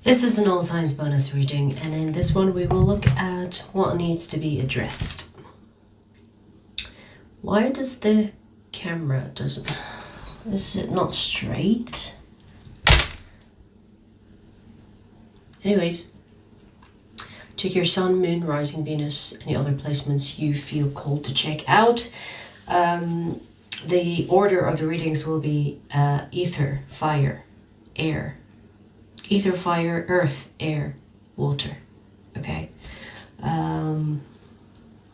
This is an all signs bonus reading, and in this one we will look at what needs to be addressed. Why does the camera is it not straight? Anyways, check your sun, moon, rising, Venus, any other placements you feel called to check out. The order of the readings will be ether, fire, air. Ether, fire, earth, air, water. Okay.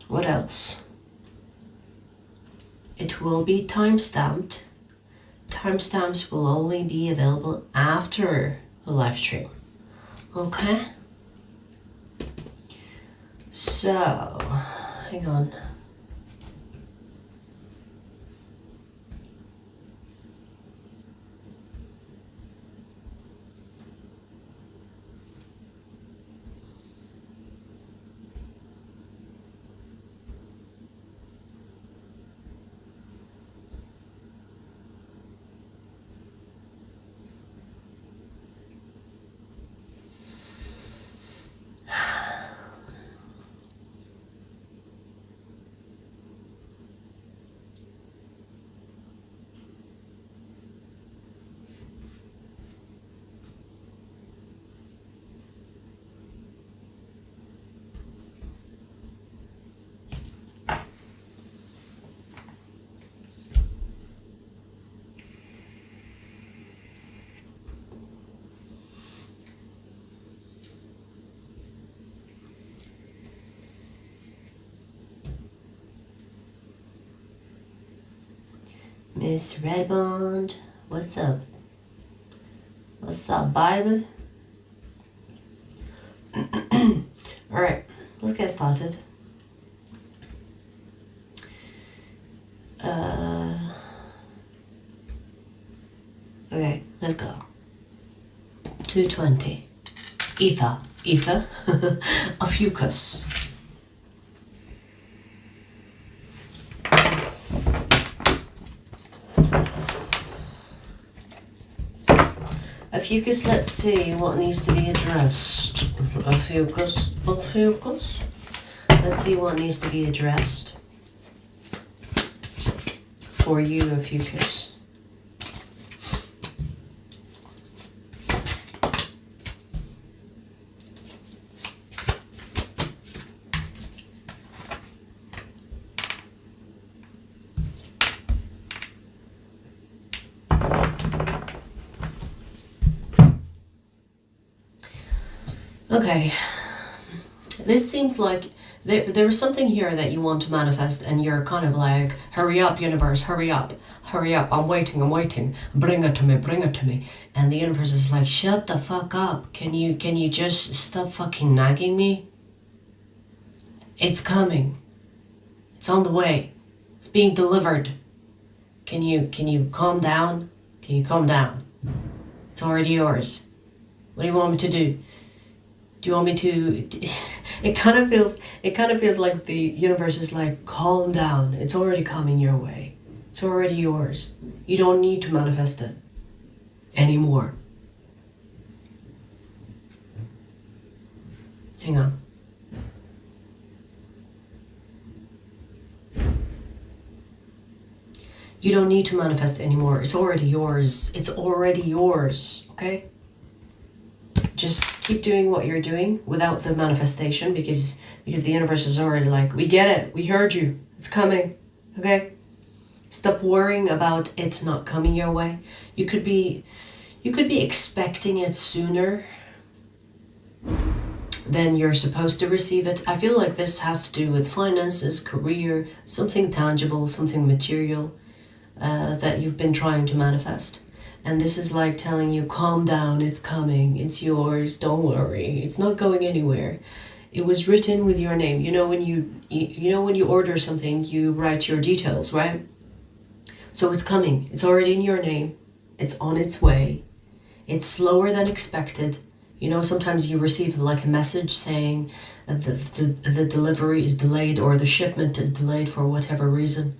What else? It will be time-stamped. Timestamps will only be available after the live stream. Okay? So, hang on. Miss Redbond, what's up? What's up, Bible? Alright, let's get started. Okay, let's go. 220. Ether. Ophiuchus. Ophiuchus, let's see what needs to be addressed. Ophiuchus. Let's see what needs to be addressed for you, Ophiuchus. Okay, this seems like there's something here that you want to manifest, and you're kind of like, hurry up, universe, hurry up, I'm waiting, bring it to me. And the universe is like, shut the fuck up, can you just stop fucking nagging me? It's coming, it's on the way, it's being delivered. Can you calm down? It's already yours. What do you want me to do? Do you want me to? It kind of feels like the universe is like, calm down. It's already coming your way. It's already yours. You don't need to manifest it anymore. Hang on. You don't need to manifest anymore. It's already yours. Okay? Just keep doing what you're doing without the manifestation, because the universe is already like, we get it, we heard you, it's coming, okay? Stop worrying about it's not coming your way. You could be expecting it sooner than you're supposed to receive it. I feel like this has to do with finances, career, something tangible, something material that you've been trying to manifest. And this is like telling you, calm down, it's coming, it's yours, don't worry, it's not going anywhere. It was written with your name. You know when you order something, you write your details, right? So it's coming, it's already in your name, it's on its way, it's slower than expected. You know, sometimes you receive like a message saying that the delivery is delayed, or the shipment is delayed for whatever reason.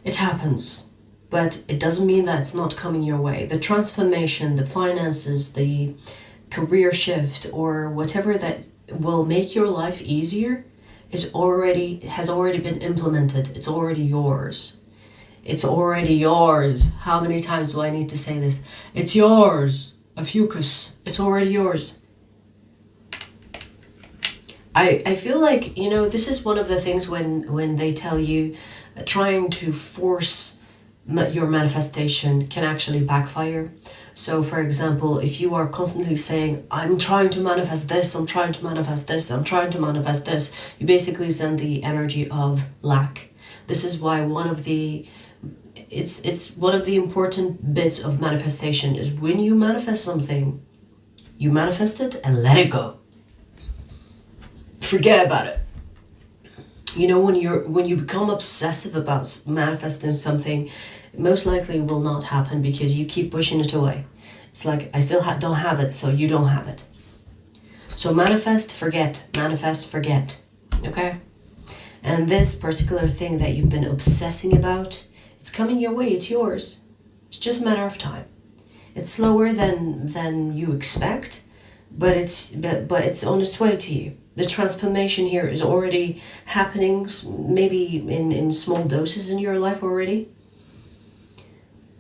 It happens. But it doesn't mean that it's not coming your way. The transformation, the finances, the career shift or whatever that will make your life easier has already been implemented. It's already yours. It's already yours. How many times do I need to say this? It's yours. Ophiuchus. It's already yours. I feel like, you know, this is one of the things when they tell you trying to force your manifestation can actually backfire. So for example, if you are constantly saying, I'm trying to manifest this, I'm trying to manifest this, I'm trying to manifest this, you basically send the energy of lack. This is why it's one of the important bits of manifestation is when you manifest something, you manifest it and let it go. Forget about it. You know, when you become obsessive about manifesting something, it most likely will not happen because you keep pushing it away. It's like, I still don't have it, so you don't have it. So manifest, forget. Manifest, forget. Okay? And this particular thing that you've been obsessing about, it's coming your way. It's yours. It's just a matter of time. It's slower than you expect, but it's on its way to you. The transformation here is already happening, maybe in small doses in your life already.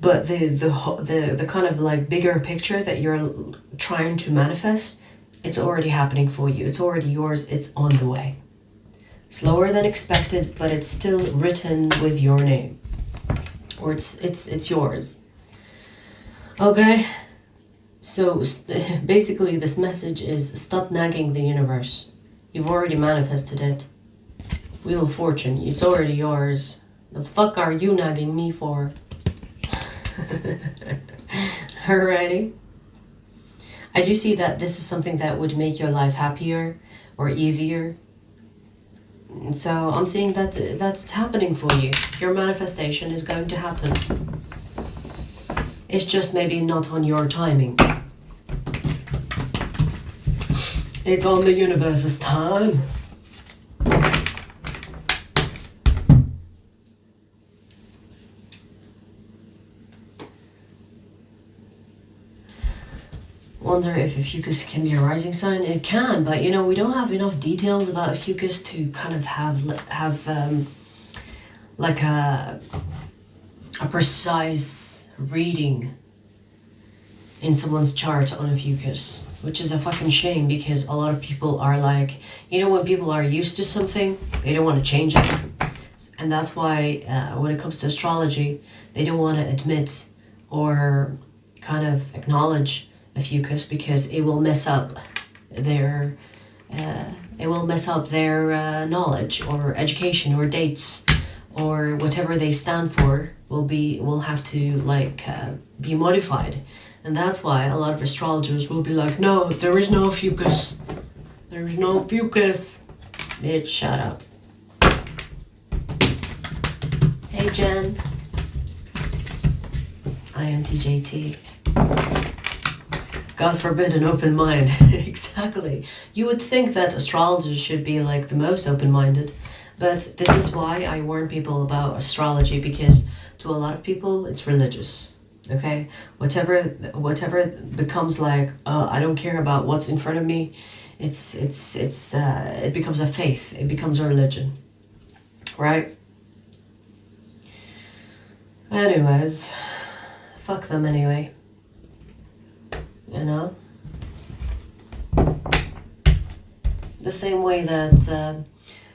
But the kind of like bigger picture that you're trying to manifest, it's already happening for you. It's already yours. It's on the way. Slower than expected, but it's still written with your name, or it's yours. Okay. So basically, this message is stop nagging the universe. You've already manifested it. Wheel of Fortune, it's already yours. The fuck are you nagging me for? Alrighty. I do see that this is something that would make your life happier or easier. So I'm seeing that it's happening for you. Your manifestation is going to happen. It's just maybe not on your timing. It's on the universe's time. Wonder if Ophiuchus can be a rising sign. It can, but you know, we don't have enough details about Ophiuchus to kind of have like a precise reading in someone's chart on Ophiuchus, which is a fucking shame because a lot of people are like, you know, when people are used to something, they don't want to change it. And that's why when it comes to astrology, they don't want to admit or kind of acknowledge Ophiuchus because it will mess up their knowledge or education or dates or whatever they stand for will have to like be modified. And that's why a lot of astrologers will be like, no, there is no Ophiuchus. There's no Ophiuchus. Bitch, shut up. Hey, Jen. INTJ-A. God forbid an open mind. Exactly. You would think that astrologers should be like the most open-minded. But this is why I warn people about astrology, because to a lot of people, it's religious. Okay, whatever becomes like, I don't care about what's in front of me. It becomes a faith. It becomes a religion, right? Anyways, fuck them anyway. You know, the same way that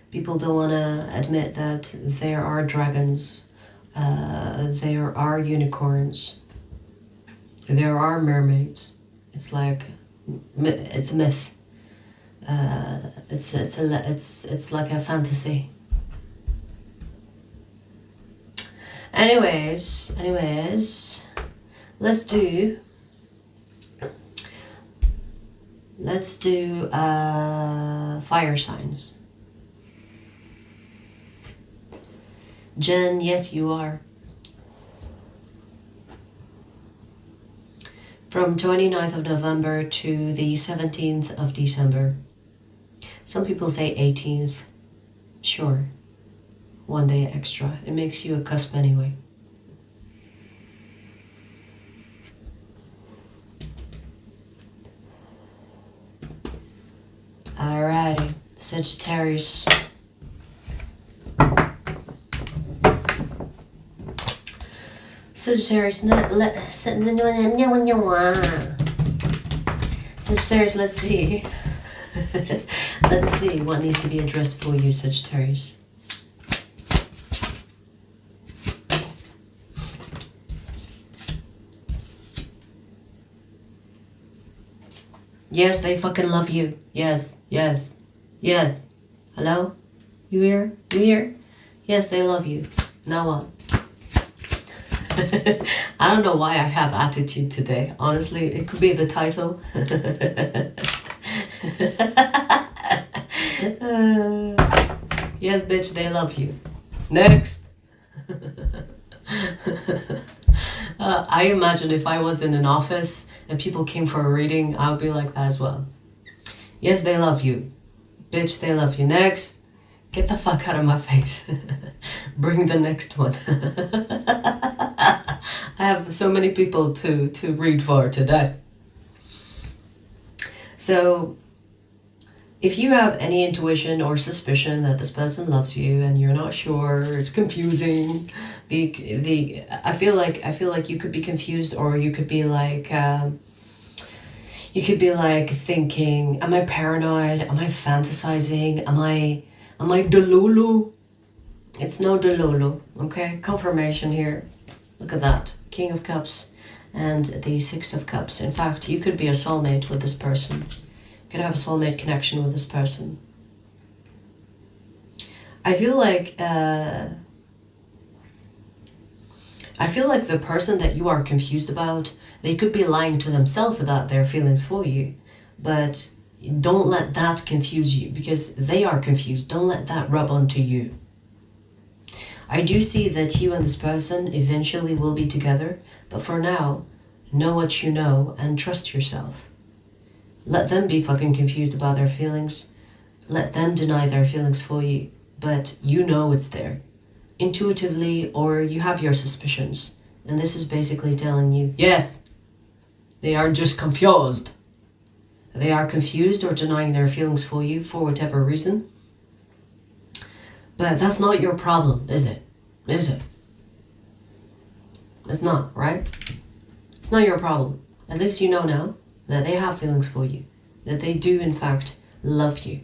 people don't want to admit that there are dragons, there are unicorns. There are mermaids. It's like, it's a myth. It's like a fantasy. Anyways, let's do fire signs. Jen, yes, you are. From 29th of November to the 17th of December. Some people say 18th. Sure. 1 day extra. It makes you a cusp anyway. Alrighty, Sagittarius. Sagittarius, Sagittarius, let's see. Let's see what needs to be addressed for you, Sagittarius. Yes, they fucking love you. Yes, yes, yes. Hello? You here? You here? Yes, they love you. Now what? I don't know why I have attitude today. Honestly, it could be the title. Yes, bitch, they love you. Next. I imagine if I was in an office and people came for a reading, I would be like that as well. Yes, they love you. Bitch, they love you. Next. Get the fuck out of my face. Bring the next one. I have so many people to read for today. So, if you have any intuition or suspicion that this person loves you and you're not sure, it's confusing. I feel like you could be confused, or you could be like thinking, am I paranoid? Am I fantasizing? Am I delulu? It's no delulu, okay? Confirmation here. Look at that. King of Cups and the Six of Cups. In fact, you could be a soulmate with this person. You could have a soulmate connection with this person. I feel like the person that you are confused about, they could be lying to themselves about their feelings for you. But don't let that confuse you, because they are confused. Don't let that rub onto you. I do see that you and this person eventually will be together, but for now, know what you know and trust yourself. Let them be fucking confused about their feelings. Let them deny their feelings for you, but you know it's there. Intuitively, or you have your suspicions. And this is basically telling you, yes, they are just confused. They are confused or denying their feelings for you for whatever reason. But that's not your problem, is it? Is it? It's not, right? It's not your problem. At least you know now that they have feelings for you. That they do, in fact, love you.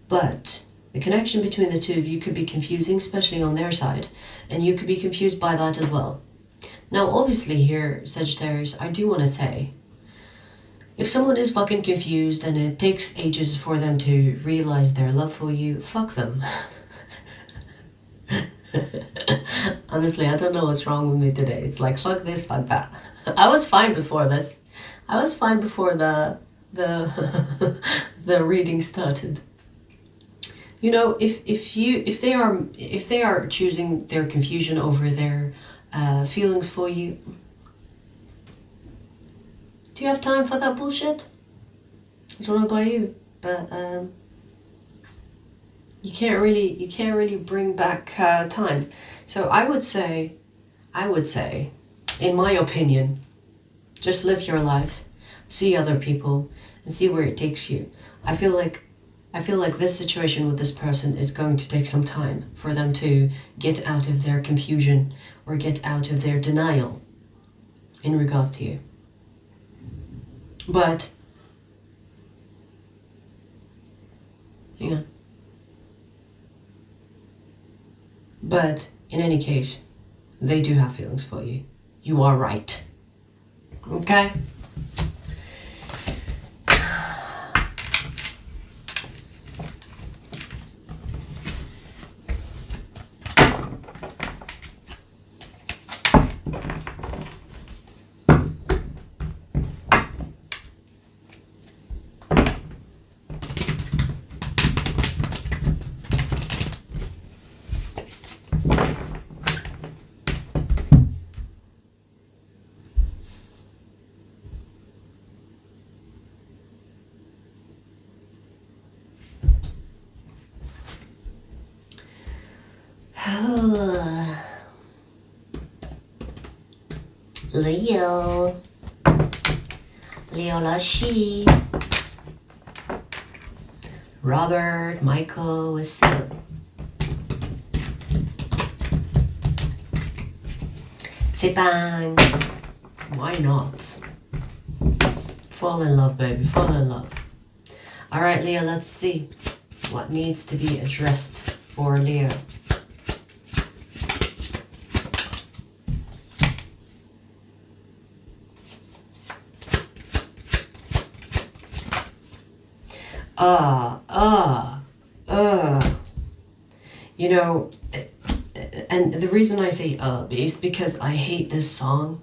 But the connection between the two of you could be confusing, especially on their side. And you could be confused by that as well. Now, obviously here, Sagittarius, I do want to say, if someone is fucking confused and it takes ages for them to realize their love for you, fuck them. Honestly, I don't know what's wrong with me today. It's like, fuck this, fuck that. I was fine before this. I was fine before the reading started. You know, if they are choosing their confusion over their feelings for you, do you have time for that bullshit? I don't know about you, but you can't really bring back time. So I would say, in my opinion, just live your life, see other people, and see where it takes you. I feel like this situation with this person is going to take some time for them to get out of their confusion or get out of their denial in regards to you. But, hang on. But in any case, they do have feelings for you. You are right. Okay? Leo 老师 Robert, Michael, what's up? Say bang. Why not? Fall in love, baby. Fall in love. All right, Leo, let's see what needs to be addressed for Leo. You know, and the reason I say is because I hate this song.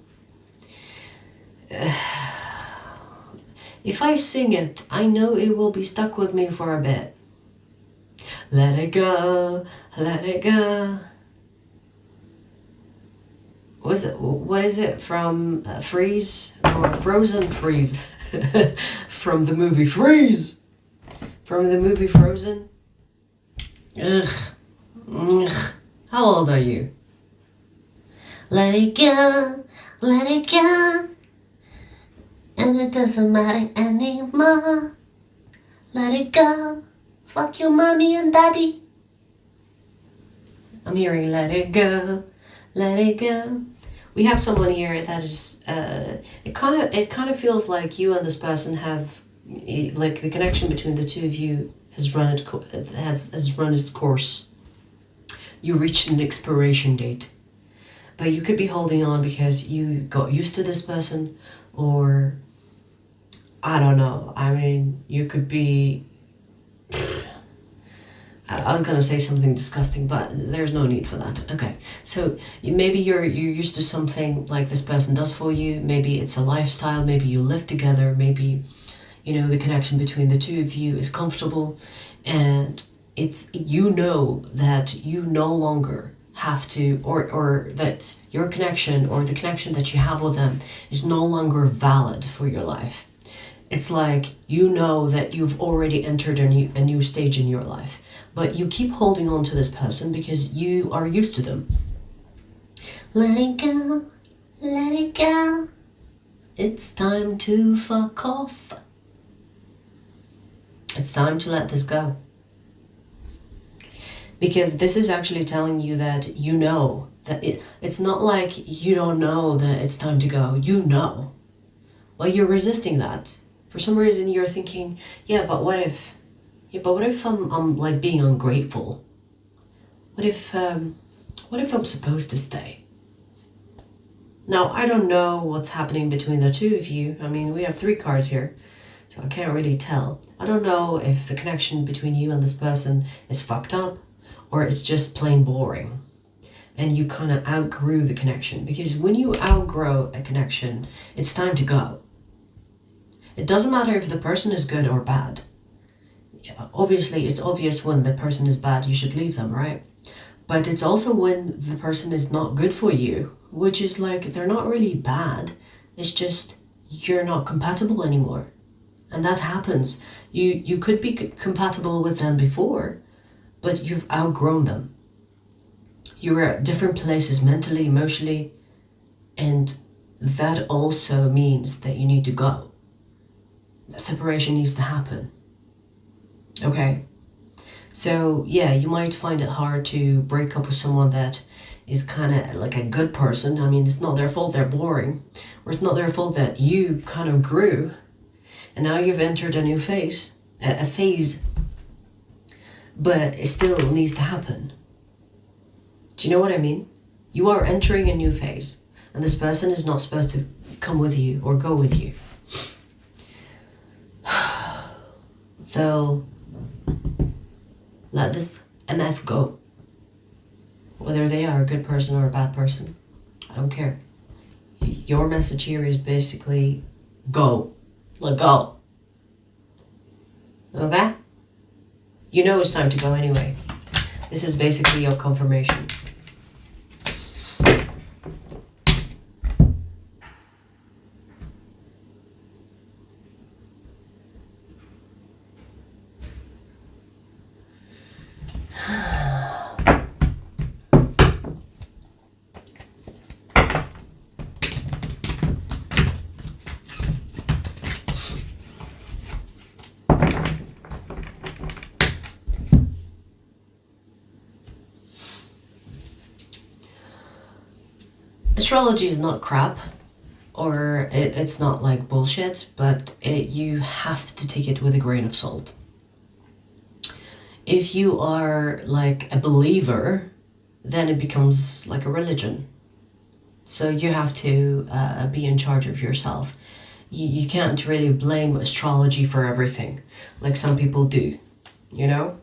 If I sing it, I know it will be stuck with me for a bit. Let it go, let it go. What is it from Freeze or Frozen? Freeze. From the movie Freeze. From the movie Frozen. Ugh. Ugh. How old are you? Let it go, let it go. And it doesn't matter anymore. Let it go. Fuck your mommy and daddy. I'm hearing let it go, let it go. We have someone here that is it kind of feels like you and this person have like the connection between the two of you has run its course. You reached an expiration date. But you could be holding on because you got used to this person, or I don't know. I mean, you could be... I was going to say something disgusting, but there's no need for that. Okay, so maybe you're used to something like this person does for you. Maybe it's a lifestyle. Maybe you live together. Maybe, you know, the connection between the two of you is comfortable. And it's, you know that you no longer have to, or that your connection or the connection that you have with them is no longer valid for your life. It's like you know that you've already entered a new stage in your life, but you keep holding on to this person because you are used to them. Let it go, let it go. It's time to fuck off. It's time to let this go. Because this is actually telling you that you know that it's not like you don't know that it's time to go. You know. Well, you're resisting that. For some reason, you're thinking, yeah, but what if I'm like being ungrateful? What if I'm supposed to stay? Now, I don't know what's happening between the two of you. I mean, we have 3 cards here, so I can't really tell. I don't know if the connection between you and this person is fucked up, or it's just plain boring and you kind of outgrew the connection. Because when you outgrow a connection, it's time to go. It doesn't matter if the person is good or bad. Obviously, it's obvious when the person is bad, you should leave them, right? But it's also when the person is not good for you, which is like they're not really bad. It's just you're not compatible anymore. And that happens. You could be compatible with them before, but you've outgrown them. You're at different places mentally, emotionally, and that also means that you need to go. That separation needs to happen. Okay? So, yeah, you might find it hard to break up with someone that is kind of like a good person. I mean, it's not their fault they're boring, or it's not their fault that you kind of grew, and now you've entered a new phase, a phase. But it still needs to happen. Do you know what I mean? You are entering a new phase, and this person is not supposed to come with you or go with you. So let this MF go. Whether they are a good person or a bad person, I don't care. Your message here is basically go. Let go. Okay? You know it's time to go anyway. This is basically your confirmation. Astrology is not crap, or it's not like bullshit, but you have to take it with a grain of salt. If you are like a believer, then it becomes like a religion. So you have to be in charge of yourself. You can't really blame astrology for everything, like some people do, you know?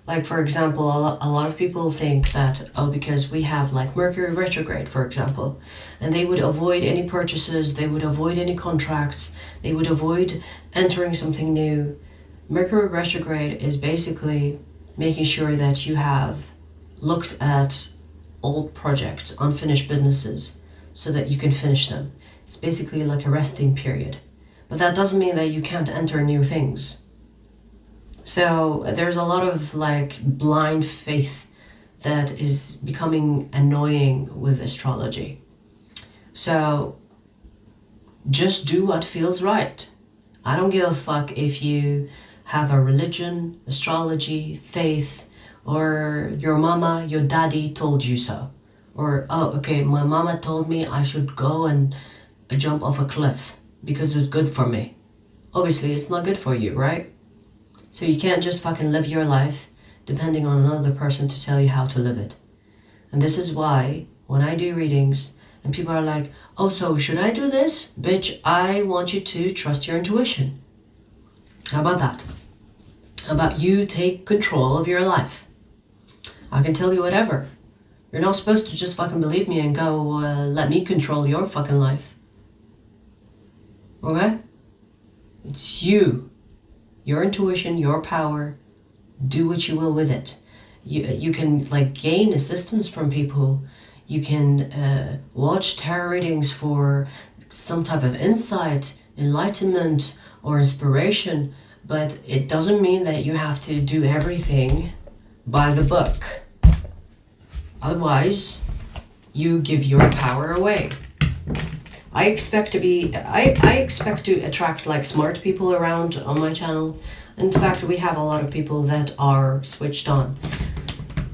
Like, for example, a lot of people think that, oh, because we have like Mercury retrograde, for example, and they would avoid any purchases, they would avoid any contracts, they would avoid entering something new. Mercury retrograde is basically making sure that you have looked at old projects, unfinished businesses, so that you can finish them. It's basically like a resting period. But that doesn't mean that you can't enter new things. So there's a lot of like blind faith that is becoming annoying with astrology. So just do what feels right. I don't give a fuck if you have a religion, astrology, faith, or your mama, your daddy told you so. Or, oh, okay, my mama told me I should go and jump off a cliff because it's good for me. Obviously, it's not good for you, right? So you can't just fucking live your life depending on another person to tell you how to live it. And this is why when I do readings and people are like, oh, so should I do this? Bitch, I want you to trust your intuition. How about that? How about you take control of your life? I can tell you whatever. You're not supposed to just fucking believe me and go, let me control your fucking life. Okay? It's you. Your intuition, your power, do what you will with it. You can like gain assistance from people. You can watch tarot readings for some type of insight, enlightenment, or inspiration, but it doesn't mean that you have to do everything by the book. Otherwise, you give your power away. I expect to attract like smart people around on my channel. In fact, we have a lot of people that are switched on.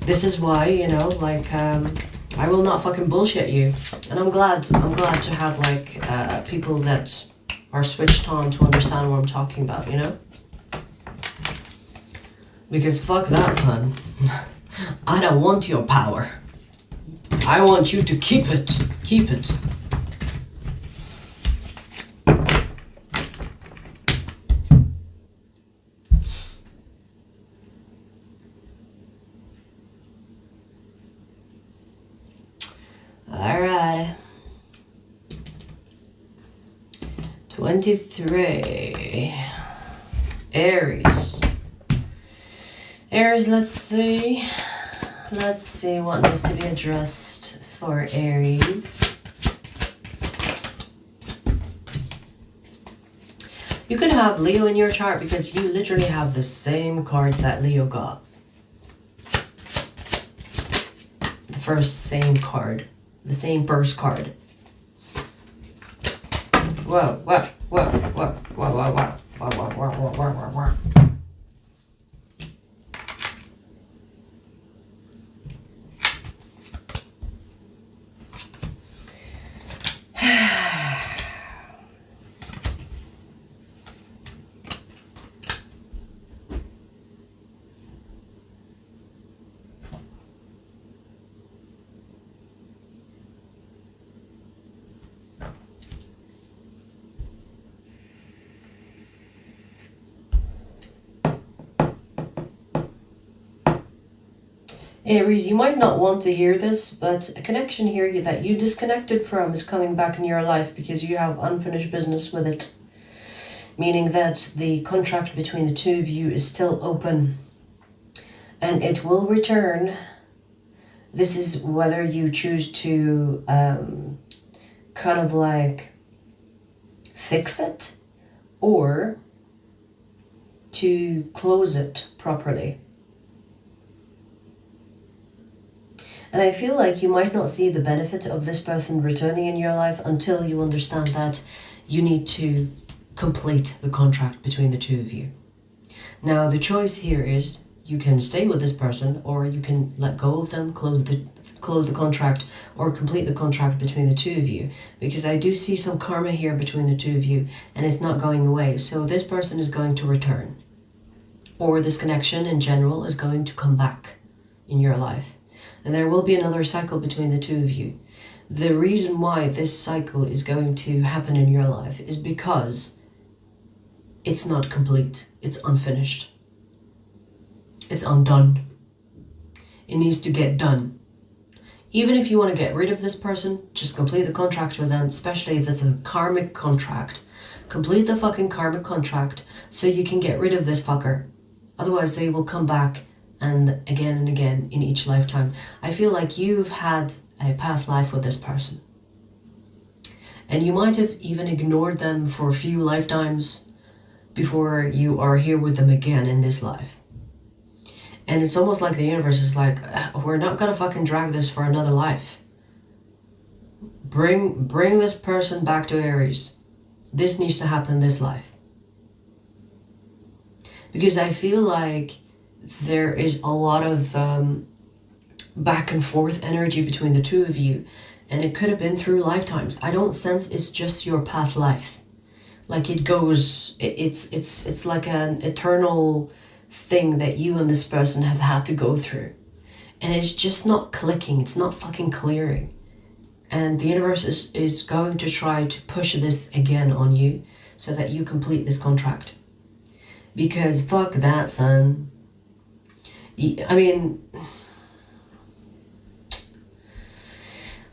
This is why, you know, like I will not fucking bullshit you. And I'm glad to have like people that are switched on to understand what I'm talking about, you know? Because fuck that, son. I don't want your power. I want you to keep it. Keep it. Alright. 23. Aries. Aries, let's see. Let's see what needs to be addressed for Aries. You could have Leo in your chart because you literally have the same card that Leo got. The same card. The same first card. Whoa, whoa, whoa, whoa, whoa, whoa, whoa, whoa, whoa, whoa, whoa, whoa, whoa. Aries, you might not want to hear this, but a connection here that you disconnected from is coming back in your life because you have unfinished business with it. Meaning that the contract between the two of you is still open. And it will return. This is whether you choose to kind of like fix it or to close it properly. And I feel like you might not see the benefit of this person returning in your life until you understand that you need to complete the contract between the two of you. Now, the choice here is you can stay with this person or you can let go of them, close close the contract or complete the contract between the two of you, because I do see some karma here between the two of you and it's not going away. So this person is going to return, or this connection in general is going to come back in your life, and there will be another cycle between the two of you. The reason why this cycle is going to happen in your life is because it's not complete, it's unfinished, it's undone. It needs to get done. Even if you want to get rid of this person, just complete the contract with them, especially if it's a karmic contract. Complete the fucking karmic contract so you can get rid of this fucker. Otherwise they will come back and again in each lifetime. I feel like you've had a past life with this person. And you might have even ignored them for a few lifetimes before you are here with them again in this life. And it's almost like the universe is like, we're not gonna fucking drag this for another life. Bring this person back to Aries. This needs to happen this life. Because I feel like there is a lot of back and forth energy between the two of you, and it could have been through lifetimes. I don't sense it's just your past life. Like it goes, it's like an eternal thing that you and this person have had to go through, and it's just not clicking, it's not fucking clearing, and the universe is going to try to push this again on you so that you complete this contract, because fuck that, son.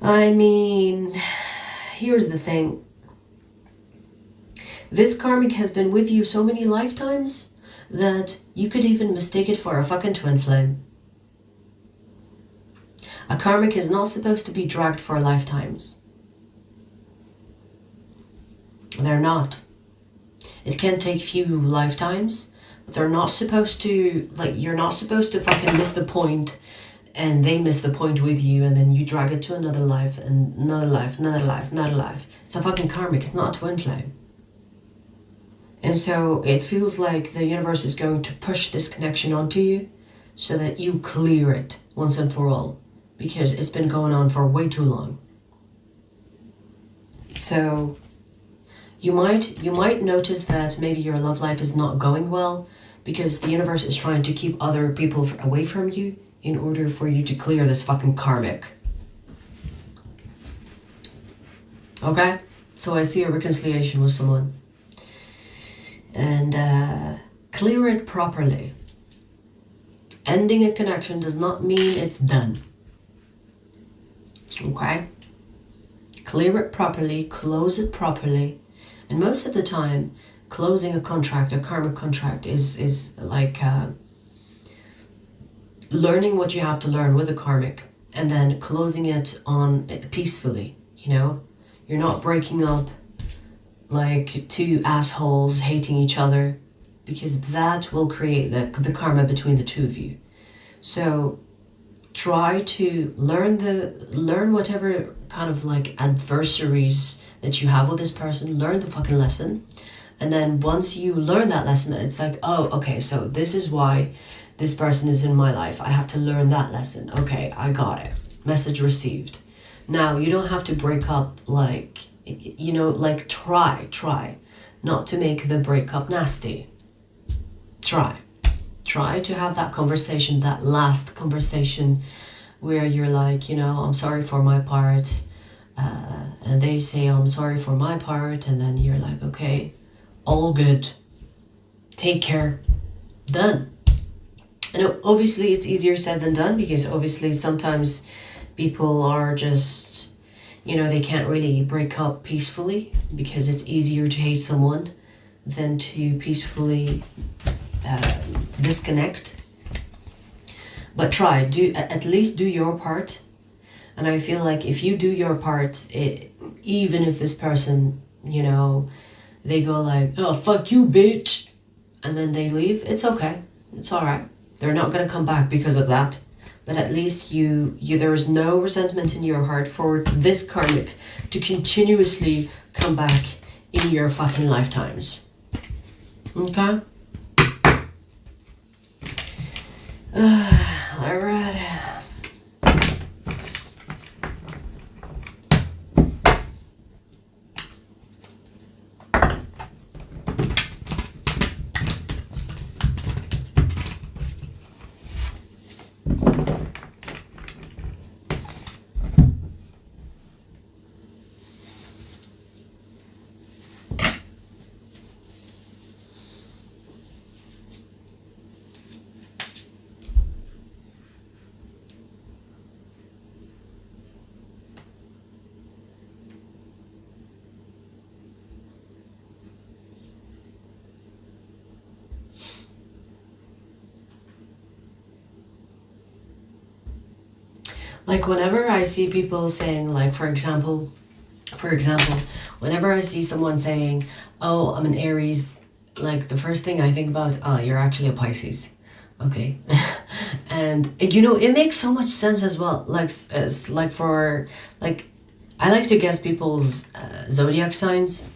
I mean here's the thing. This karmic has been with you so many lifetimes that you could even mistake it for a fucking twin flame. A karmic is not supposed to be dragged for lifetimes. They're not. It can take few lifetimes, but they're not supposed to, like, you're not supposed to fucking miss the point and they miss the point with you and then you drag it to another life and another life, another life, another life. It's a fucking karmic, it's not a twin flame. And so it feels like the universe is going to push this connection onto you so that you clear it once and for all, because it's been going on for way too long. So you might notice that maybe your love life is not going well because the universe is trying to keep other people away from you in order for you to clear this fucking karmic. Okay? So I see a reconciliation with someone. And clear it properly. Ending a connection does not mean it's done. Okay? Clear it properly, close it properly. And most of the time, closing a contract, a karmic contract, is like learning what you have to learn with a karmic and then closing it on peacefully, you know? You're not breaking up like two assholes hating each other, because that will create the karma between the two of you. So try to learn whatever kind of like adversaries that you have with this person, learn the fucking lesson. And then once you learn that lesson, it's like, oh, okay, so this is why this person is in my life. I have to learn that lesson. Okay, I got it. Message received. Now, you don't have to break up like, you know, like try not to make the breakup nasty. Try to have that conversation, that last conversation where you're like, you know, I'm sorry for my part. And they say, I'm sorry for my part. And then you're like, okay, all good. Take care. Done. And obviously it's easier said than done, because obviously sometimes people are just, you know, they can't really break up peacefully because it's easier to hate someone than to peacefully disconnect. But at least do your part. And I feel like if you do your part, even if this person, you know, they go like, oh, fuck you, bitch, and then they leave, it's okay. It's all right. They're not going to come back because of that. But at least there is no resentment in your heart for this karmic to continuously come back in your fucking lifetimes. Okay? Alright. Like whenever I see people saying, like, for example, whenever I see someone saying, oh, I'm an Aries, like the first thing I think about, oh, you're actually a Pisces. Okay. And you know, it makes so much sense as well. Like, as like for like, I like to guess people's zodiac signs.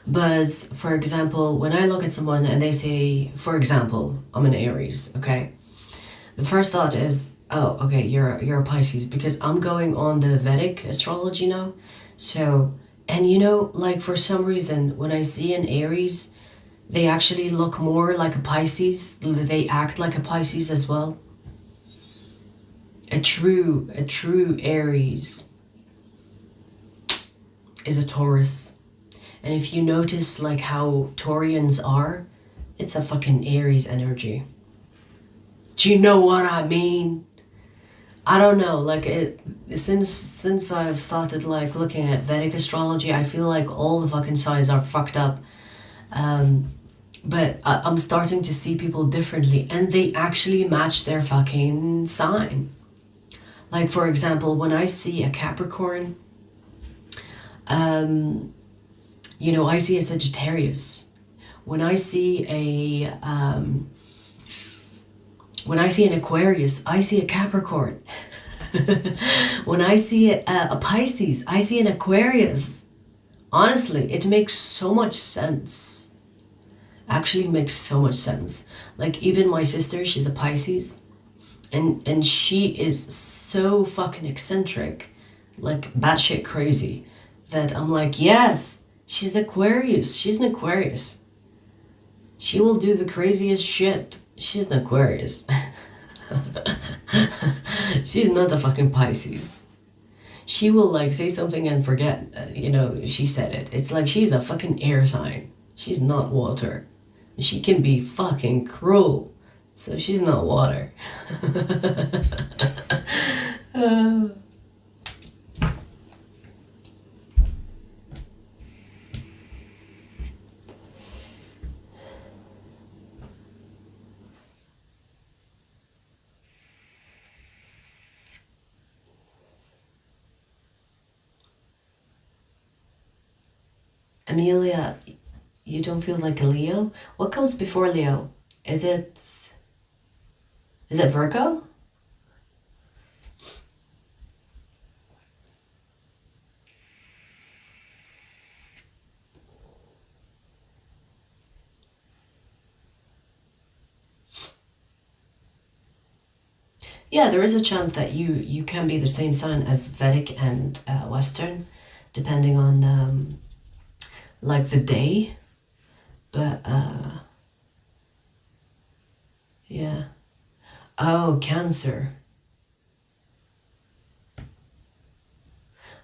But for example, when I look at someone and they say, for example, I'm an Aries, okay? The first thought is, oh, okay, you're a Pisces, because I'm going on the Vedic astrology now. So, and you know, like for some reason, when I see an Aries, they actually look more like a Pisces. They act like a Pisces as well. A true Aries is a Taurus. And if you notice like how Taurians are, it's a fucking Aries energy. Do you know what I mean? I don't know, like since I've started like looking at Vedic astrology, I feel like all the fucking signs are fucked up. But I'm starting to see people differently, and they actually match their fucking sign. Like for example, when I see a Capricorn, you know, I see a Sagittarius. When I see an Aquarius, I see a Capricorn. When I see a Pisces, I see an Aquarius. Honestly, it makes so much sense. Actually makes so much sense. Like even my sister, she's a Pisces, and she is so fucking eccentric, like batshit crazy, that I'm like, yes, she's Aquarius. She's an Aquarius. She will do the craziest shit. She's an Aquarius. She's not a fucking Pisces. She will like say something and forget, you know, she said it. It's like she's a fucking air sign. She's not water. She can be fucking cruel. So she's not water. Amelia, you don't feel like a Leo? What comes before Leo? Is it Virgo? Yeah, there is a chance that you can be the same sign as Vedic and Western, depending on like the day. But yeah. Oh, Cancer.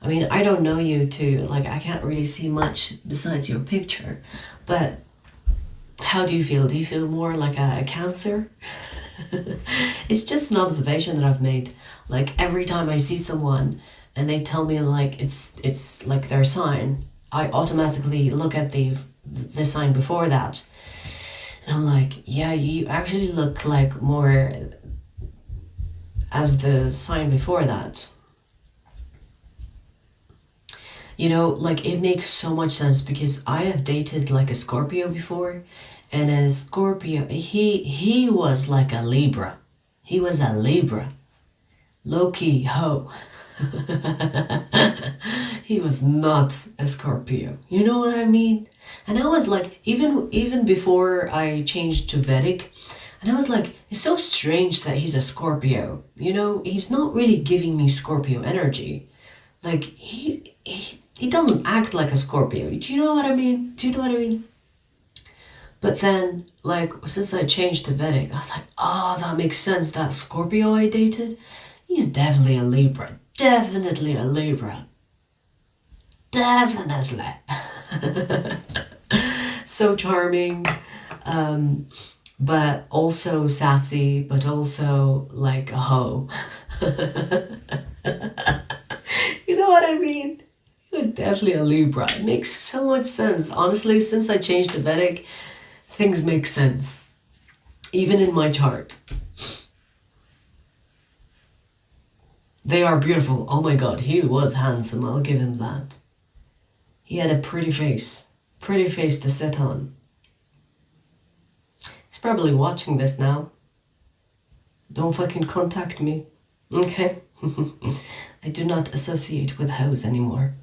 I mean, I don't know you too. Like, I can't really see much besides your picture. But how do you feel? Do you feel more like a Cancer? It's just an observation that I've made. Like, every time I see someone and they tell me like it's like their sign, I automatically look at the sign before that. And I'm like, yeah, you actually look like more as the sign before that. You know, like it makes so much sense because I have dated like a Scorpio before, and a Scorpio, he was like a Libra. He was a Libra. Low-key ho. He was not a Scorpio. You know what I mean? And I was like, even before I changed to Vedic, and I was like, it's so strange that he's a Scorpio. You know, he's not really giving me Scorpio energy. Like he doesn't act like a Scorpio. Do you know what I mean? Do you know what I mean? But then, like, since I changed to Vedic, I was like, oh, that makes sense. That Scorpio I dated, he's definitely a Libra. Definitely a Libra. Definitely. So charming, but also sassy, but also like a hoe. You know what I mean? He was definitely a Libra. It makes so much sense. Honestly, since I changed to Vedic, things make sense. Even in my chart. They are beautiful. Oh my god, he was handsome, I'll give him that. He had a pretty face to sit on. He's probably watching this now. Don't fucking contact me, okay? I do not associate with hoes anymore.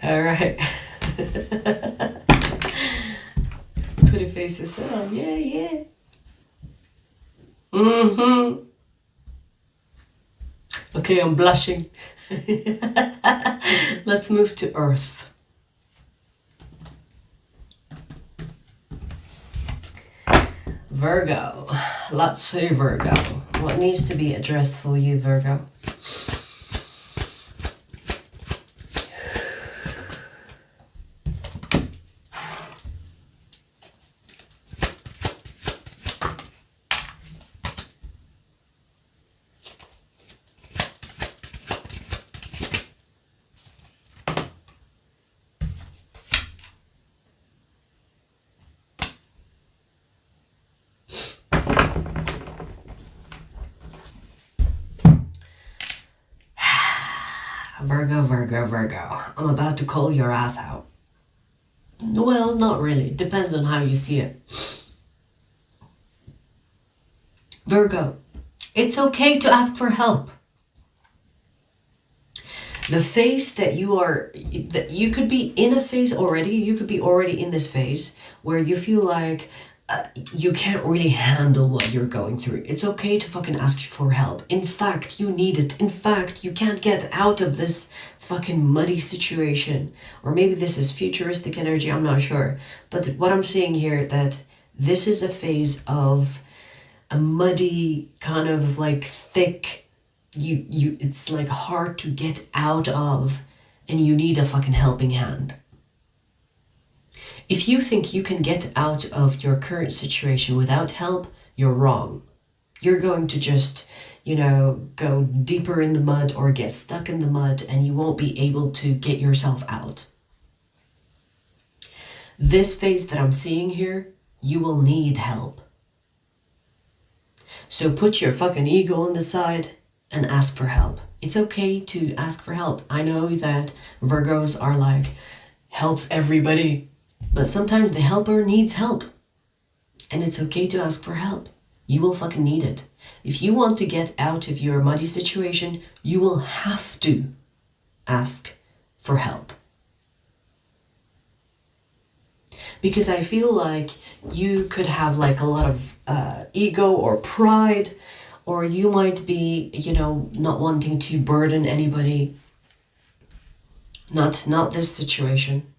Alright. Pretty faces. Oh, yeah. Okay, I'm blushing. Let's move to Earth. Virgo. Let's see, Virgo. What needs to be addressed for you, Virgo? Virgo. I'm about to call your ass out. Well, not really. Depends on how you see it. Virgo, it's okay to ask for help. The phase that you could be in a phase already, you could be already in this phase where you feel like you can't really handle what you're going through. It's okay to fucking ask for help. In fact, you need it. In fact, you can't get out of this fucking muddy situation. Or maybe this is futuristic energy, I'm not sure. But what I'm saying here, that this is a phase of a muddy, kind of like thick, it's like hard to get out of, and you need a fucking helping hand. If you think you can get out of your current situation without help, you're wrong. You're going to just, go deeper in the mud or get stuck in the mud, and you won't be able to get yourself out. This phase that I'm seeing here, you will need help. So put your fucking ego on the side and ask for help. It's okay to ask for help. I know that Virgos are like, helps everybody. But sometimes the helper needs help. And it's okay to ask for help. You will fucking need it. If you want to get out of your muddy situation, you will have to ask for help. Because I feel like you could have like a lot of ego or pride, or you might be, not wanting to burden anybody. Not this situation.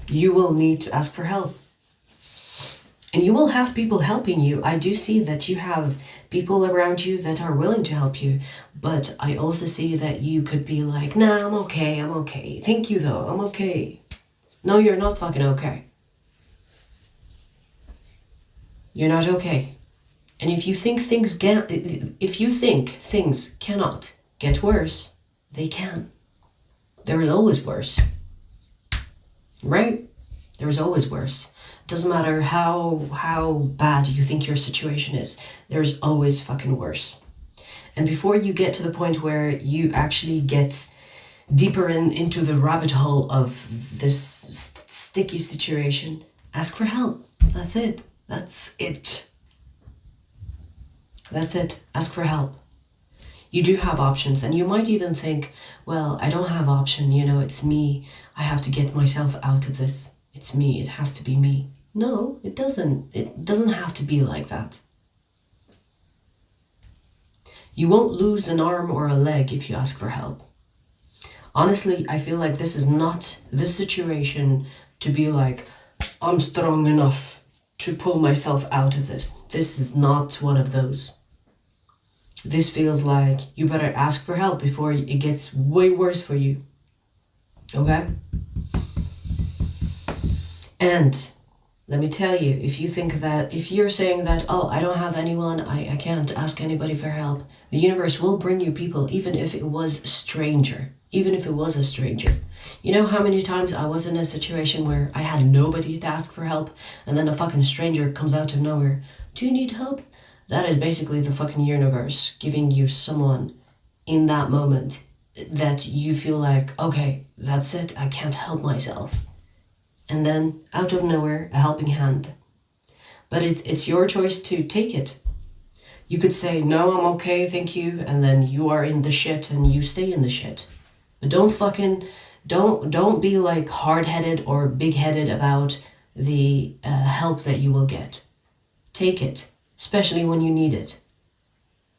You will need to ask for help. And you will have people helping you. I do see that you have people around you that are willing to help you. But I also see that you could be like, nah, I'm okay. Thank you though, I'm okay. No, you're not fucking okay. You're not okay. And if you think things cannot get worse, they can. There is always worse. Right? There's always worse. Doesn't matter how bad you think your situation is. There's always fucking worse. And before you get to the point where you actually get deeper into the rabbit hole of this sticky situation, ask for help. That's it. That's it. Ask for help. You do have options, and you might even think, well, I don't have option, it's me. I have to get myself out of this. It's me. It has to be me. No, it doesn't. It doesn't have to be like that. You won't lose an arm or a leg if you ask for help. Honestly, I feel like this is not the situation to be like, I'm strong enough to pull myself out of this. This is not one of those. This feels like you better ask for help before it gets way worse for you. Okay? And let me tell you, if you're saying that, oh, I don't have anyone, I can't ask anybody for help, the universe will bring you people, even if it was a stranger. even if it was a stranger. You know how many times I was in a situation where I had nobody to ask for help, and then a fucking stranger comes out of nowhere. Do you need help? That is basically the fucking universe giving you someone in that moment that you feel like, okay, that's it, I can't help myself. And then out of nowhere, a helping hand. But it's your choice to take it. You could say, no, I'm okay, thank you, and then you are in the shit and you stay in the shit. But don't be like hard-headed or big-headed about the help that you will get. Take it, especially when you need it.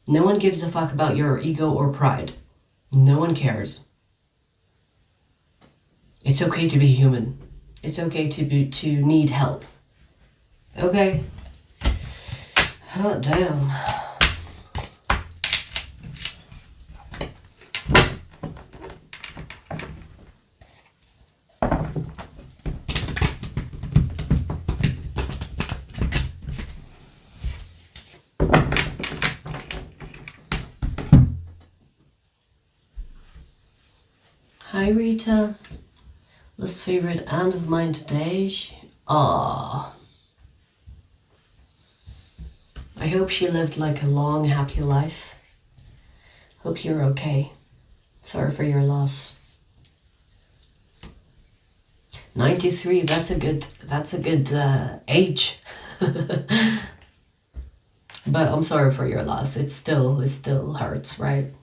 No one gives a fuck about your ego or pride. No one cares. It's okay to be human. It's okay to need help. Okay? Oh, damn. Hi Rita, least favorite aunt of mine today. I hope she lived like a long happy life. Hope you're okay. Sorry for your loss. 93, that's a good age. But I'm sorry for your loss. It still hurts, right?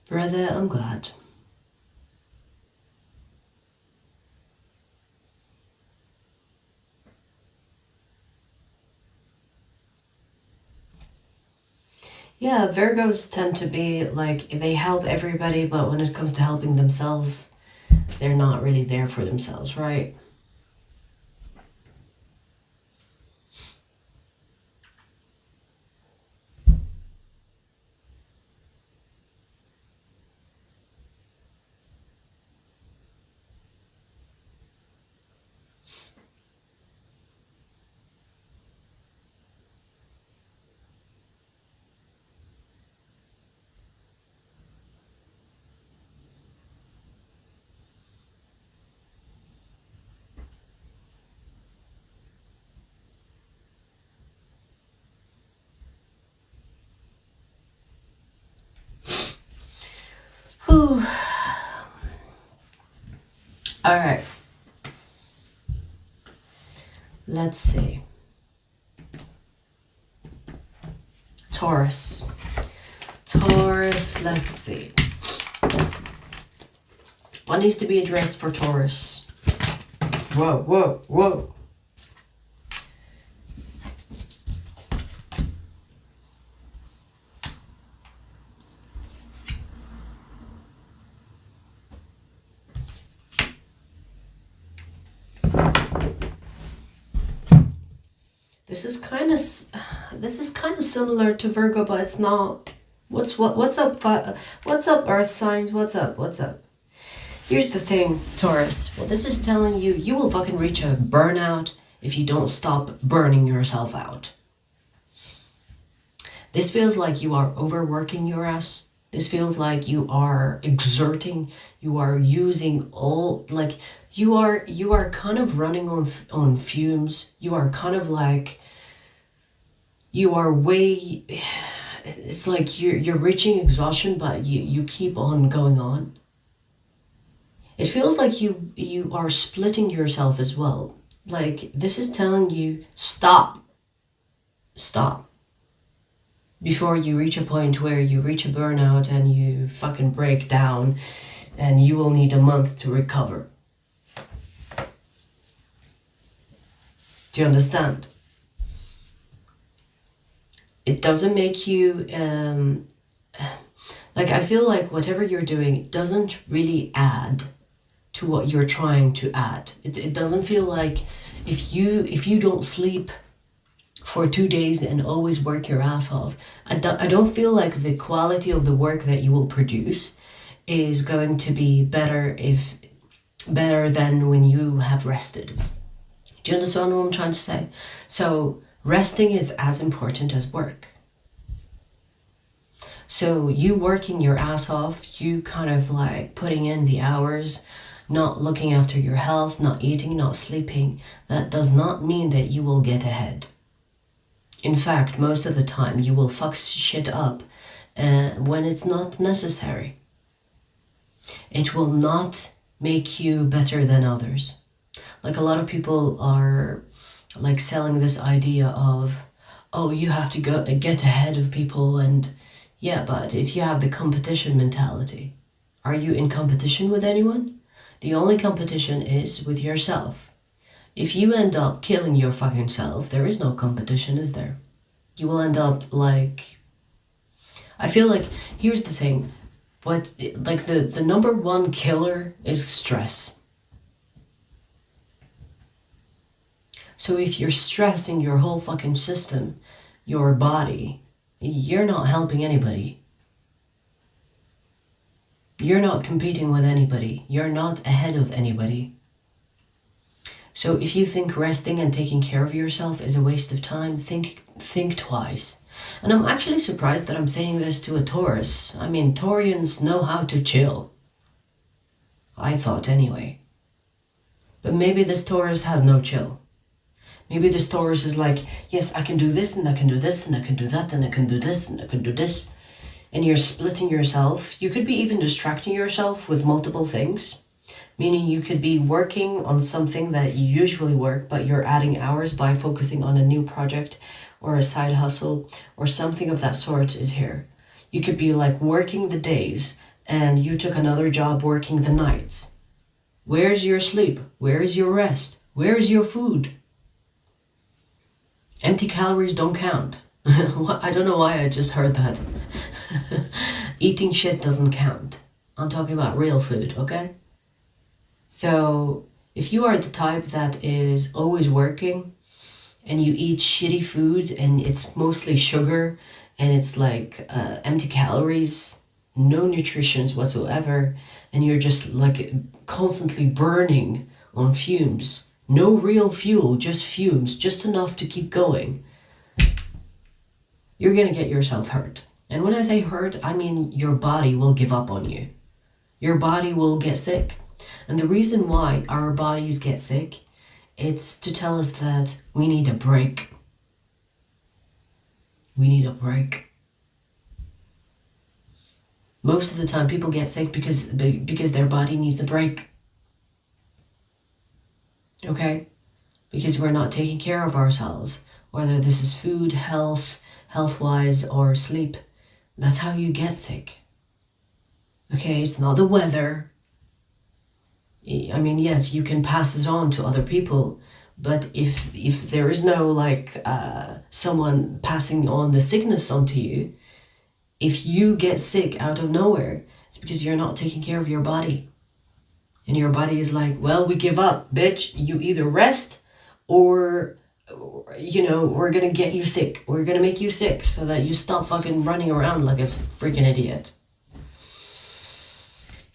Brother, I'm glad. Yeah, Virgos tend to be like, they help everybody, but when it comes to helping themselves, they're not really there for themselves, right? Whew. All right. Let's see. Taurus, let's see. What needs to be addressed for Taurus? Whoa. This is kind of similar to Virgo, but it's not. What's up, Earth signs? What's up? Here's the thing, Taurus. Well, this is telling you, you will fucking reach a burnout if you don't stop burning yourself out. This feels like you are overworking your ass. This feels like you are exerting, you are using all, like, you are kind of running on fumes. You are kind of like, you are way, it's like you're reaching exhaustion, but you keep on going on. It feels like you are splitting yourself as well. Like, this is telling you, stop. Before you reach a point where you reach a burnout and you fucking break down and you will need a month to recover. Do you understand? It doesn't make you, like, I feel like whatever you're doing doesn't really add to what you're trying to add. It doesn't feel like if you don't sleep for 2 days and always work your ass off, I don't feel like the quality of the work that you will produce is going to be better than when you have rested. Do you understand what I'm trying to say? So resting is as important as work. So you working your ass off, you kind of like putting in the hours, not looking after your health, not eating, not sleeping, that does not mean that you will get ahead. In fact, most of the time you will fuck shit up when it's not necessary. It will not make you better than others. Like, a lot of people are like selling this idea of, oh, you have to get ahead of people, and yeah, but if you have the competition mentality, are you in competition with anyone? The only competition is with yourself. If you end up killing your fucking self, there is no competition, is there? You will end up like, I feel like, here's the thing, but like the number one killer is stress. So if you're stressing your whole fucking system, your body, you're not helping anybody. You're not competing with anybody. You're not ahead of anybody. So if you think resting and taking care of yourself is a waste of time, think twice. And I'm actually surprised that I'm saying this to a Taurus. I mean, Taurians know how to chill. I thought anyway. But maybe this Taurus has no chill. Maybe this Taurus is like, yes, I can do this, and I can do this, and I can do that, and I can do this, and I can do this. And you're splitting yourself. You could be even distracting yourself with multiple things. Meaning you could be working on something that you usually work, but you're adding hours by focusing on a new project or a side hustle or something of that sort is here. You could be like working the days and you took another job working the nights. Where's your sleep? Where's your rest? Where's your food? Empty calories don't count. I don't know why I just heard that. Eating shit doesn't count. I'm talking about real food, okay? So if you are the type that is always working and you eat shitty food and it's mostly sugar and it's like empty calories, no nutrition whatsoever, and you're just like constantly burning on fumes, no real fuel, just fumes, just enough to keep going, you're gonna get yourself hurt. And when I say hurt, I mean your body will give up on you. Your body will get sick. And the reason why our bodies get sick, it's to tell us that we need a break. We need a break. Most of the time people get sick because their body needs a break. Okay? Because we're not taking care of ourselves. Whether this is food, health-wise, or sleep. That's how you get sick. Okay? It's not the weather. I mean, yes, you can pass it on to other people, but if there is no like someone passing on the sickness onto you, if you get sick out of nowhere, it's because you're not taking care of your body. And your body is like, well, we give up, bitch. You either rest or we're gonna get you sick. We're gonna make you sick so that you stop fucking running around like a freaking idiot.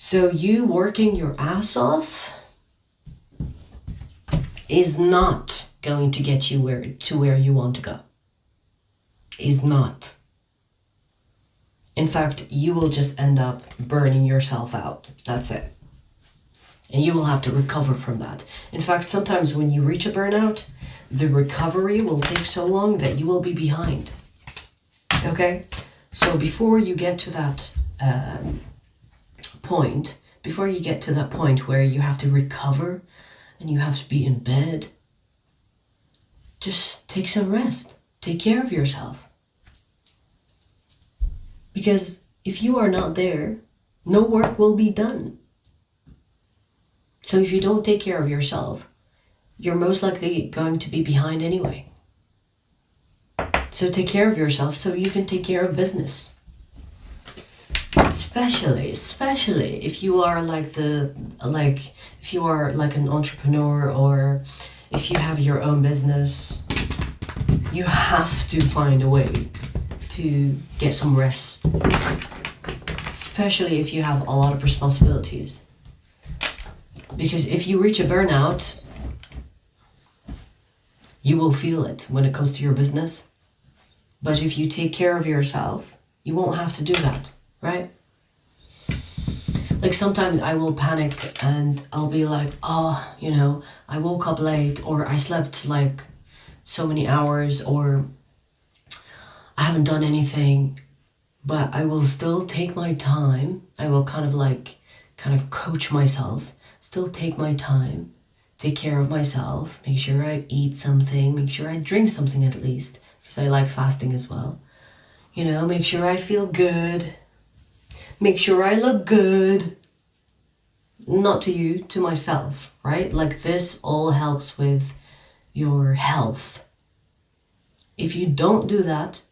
So you working your ass off is not going to get you where you want to go. Is not. In fact, you will just end up burning yourself out. That's it. And you will have to recover from that. In fact, sometimes when you reach a burnout, the recovery will take so long that you will be behind. Okay? So before you get to that point where you have to recover and you have to be in bed, just take some rest. Take care of yourself. Because if you are not there, no work will be done. So if you don't take care of yourself, you're most likely going to be behind anyway. So take care of yourself so you can take care of business. Especially if you are if you are like an entrepreneur, or if you have your own business, you have to find a way to get some rest. Especially if you have a lot of responsibilities. Because if you reach a burnout, you will feel it when it comes to your business. But if you take care of yourself, you won't have to do that, right? Like sometimes I will panic and I'll be like, oh, you know, I woke up late, or I slept like so many hours, or I haven't done anything. But I will still take my time. I will kind of coach myself, still take my time, take care of myself, make sure I eat something, make sure I drink something at least, because I like fasting as well. You know, make sure I feel good, make sure I look good. Not to you, to myself, right? Like this all helps with your health. If you don't do that,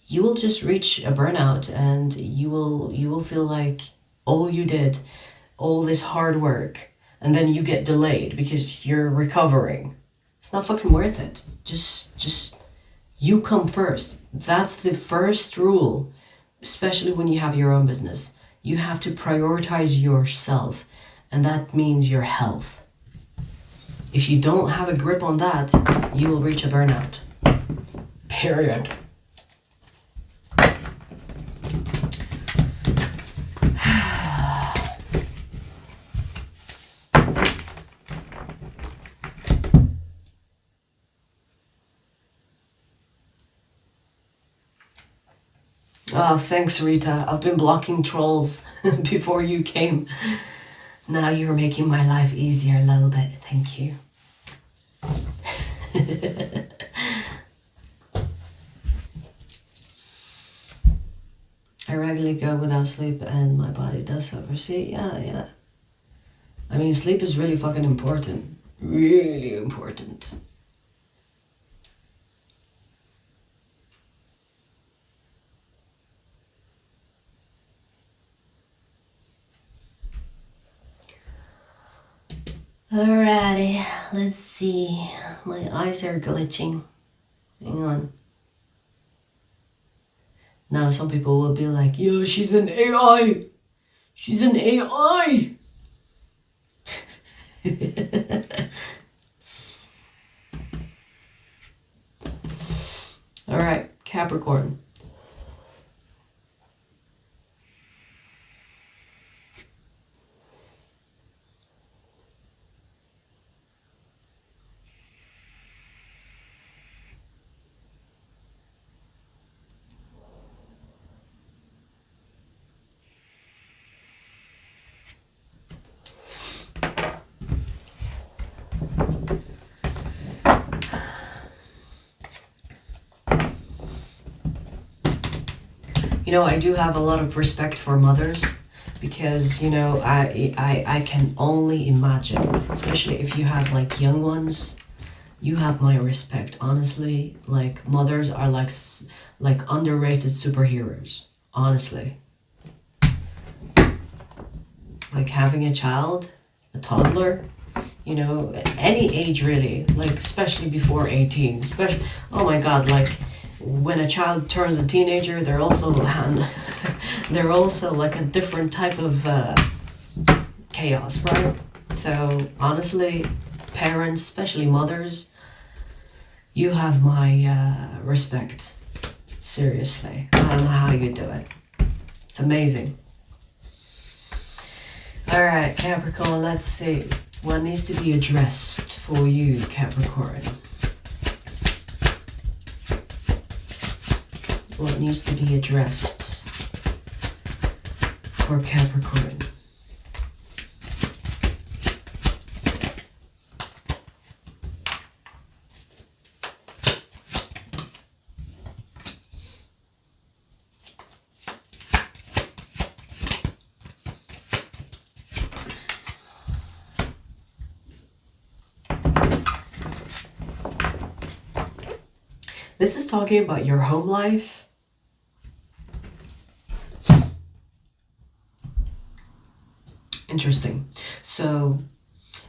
you will just reach a burnout, and you will feel like all you did, all this hard work, and then you get delayed because you're recovering. It's not fucking worth it. Just you come first. That's the first rule, especially when you have your own business. You have to prioritize yourself, and that means your health. If you don't have a grip on that, you will reach a burnout. Period. Oh, thanks, Rita. I've been blocking trolls before you came. Now you're making my life easier a little bit. Thank you. I regularly go without sleep and my body does suffer. See, yeah. I mean, sleep is really fucking important. Really important. Alrighty, let's see. My eyes are glitching. Hang on. Now some people will be like, yo, she's an AI. She's an AI. Alright, Capricorn. You know, I do have a lot of respect for mothers because, you know, I can only imagine, especially if you have like young ones, you have my respect, honestly. Like mothers are like underrated superheroes, honestly. Like having a child, a toddler, you know, any age really, like especially before 18, especially, oh my God, like when a child turns a teenager, they're also like a different type of chaos, right? So honestly, parents, especially mothers, you have my respect. Seriously, I don't know how you do it. It's amazing. All right, Capricorn, let's see what needs to be addressed for you, Capricorn. What needs to be addressed for Capricorn? This is talking about your home life. Interesting. So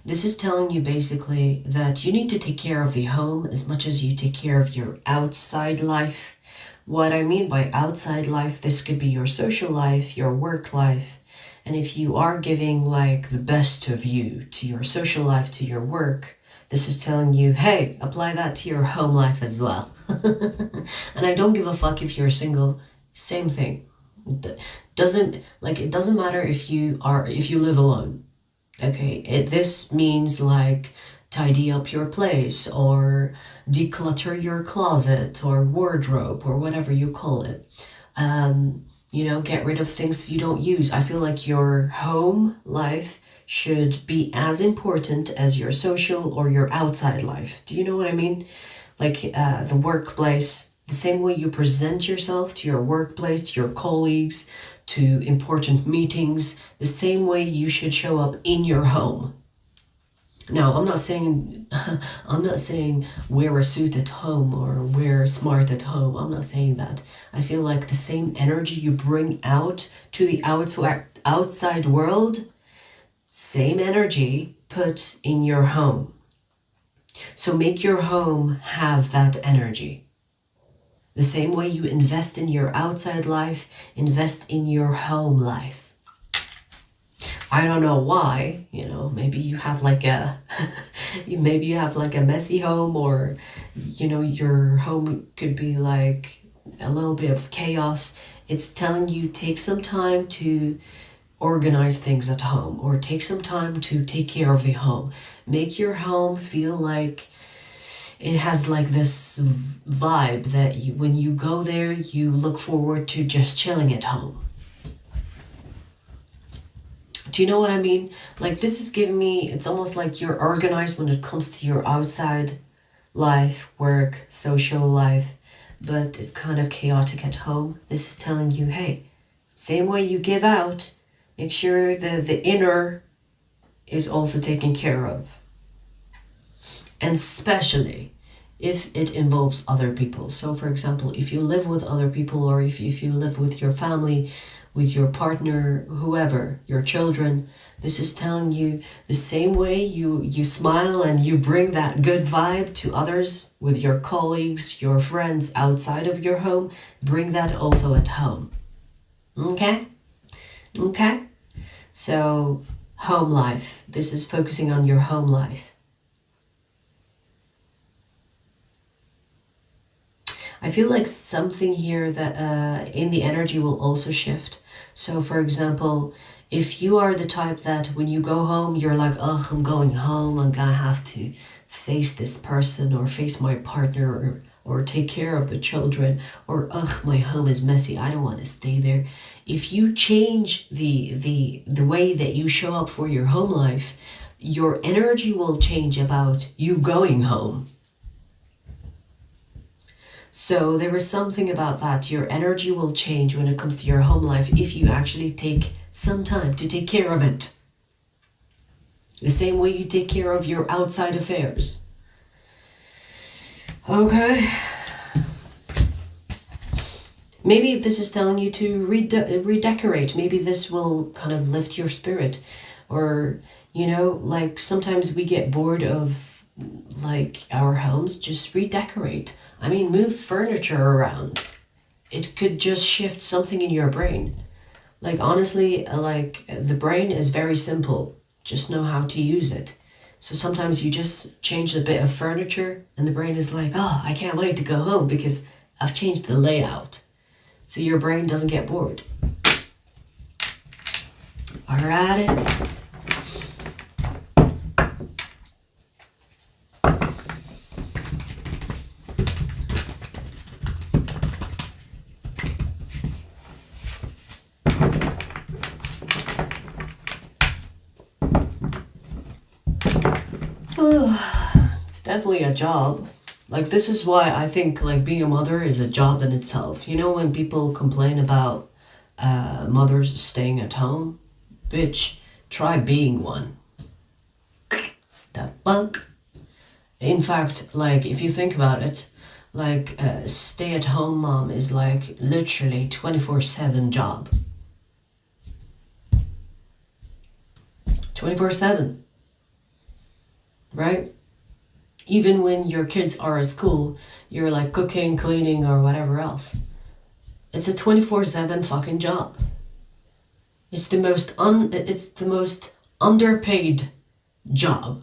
this is telling you basically that you need to take care of the home as much as you take care of your outside life. What I mean by outside life, this could be your social life, your work life. And if you are giving like the best of you to your social life, to your work, this is telling you, hey, apply that to your home life as well. And I don't give a fuck if you're single, same thing. It doesn't matter if you live alone. Okay, this means like tidy up your place or declutter your closet or wardrobe or whatever you call it. Get rid of things you don't use. I feel like your home life should be as important as your social or your outside life. Do you know what I mean? Like the workplace, the same way you present yourself to your workplace, to your colleagues, to important meetings, the same way you should show up in your home. Now, I'm not saying wear a suit at home or wear smart at home. I'm not saying that. I feel like the same energy you bring out to the outside world, same energy put in your home. So make your home have that energy. The same way you invest in your outside life, invest in your home life. I don't know why, maybe you have like a messy home, or your home could be like a little bit of chaos. It's telling you take some time to organize things at home, or take some time to take care of the home. Make your home feel like it has like this vibe that when you go there, you look forward to just chilling at home. Do you know what I mean? Like this is giving me, it's almost like you're organized when it comes to your outside life, work, social life, but it's kind of chaotic at home. This is telling you, hey, same way you give out, make sure the inner is also taken care of. And especially if it involves other people. So for example, if you live with other people, or if you live with your family, with your partner, whoever, your children, this is telling you the same way you smile and you bring that good vibe to others with your colleagues, your friends outside of your home, bring that also at home. Okay? Okay? So, home life. This is focusing on your home life. I feel like something here that in the energy will also shift. So for example, if you are the type that when you go home, you're like, oh, I'm going home, I'm gonna have to face this person or face my partner or take care of the children, or ugh, my home is messy, I don't want to stay there. If you change the way that you show up for your home life, your energy will change about you going home. So there is something about that. Your energy will change when it comes to your home life if you actually take some time to take care of it. The same way you take care of your outside affairs. Okay. Maybe this is telling you to redecorate. Maybe this will kind of lift your spirit. Or, like sometimes we get bored of like our homes, just redecorate. I mean, move furniture around. It could just shift something in your brain. Like honestly, like the brain is very simple. Just know how to use it. So sometimes you just change a bit of furniture and the brain is like, oh, I can't wait to go home because I've changed the layout. So your brain doesn't get bored. Alrighty. It's definitely a job. Like this is why I think like being a mother is a job in itself. When people complain about mothers staying at home, bitch, try being one. That bug. In fact, like if you think about it, like a stay-at-home mom is like literally 24/7 job. 24/7, right? Even when your kids are at school, you're like cooking, cleaning, or whatever else. It's a 24/7 fucking job. It's the most underpaid job.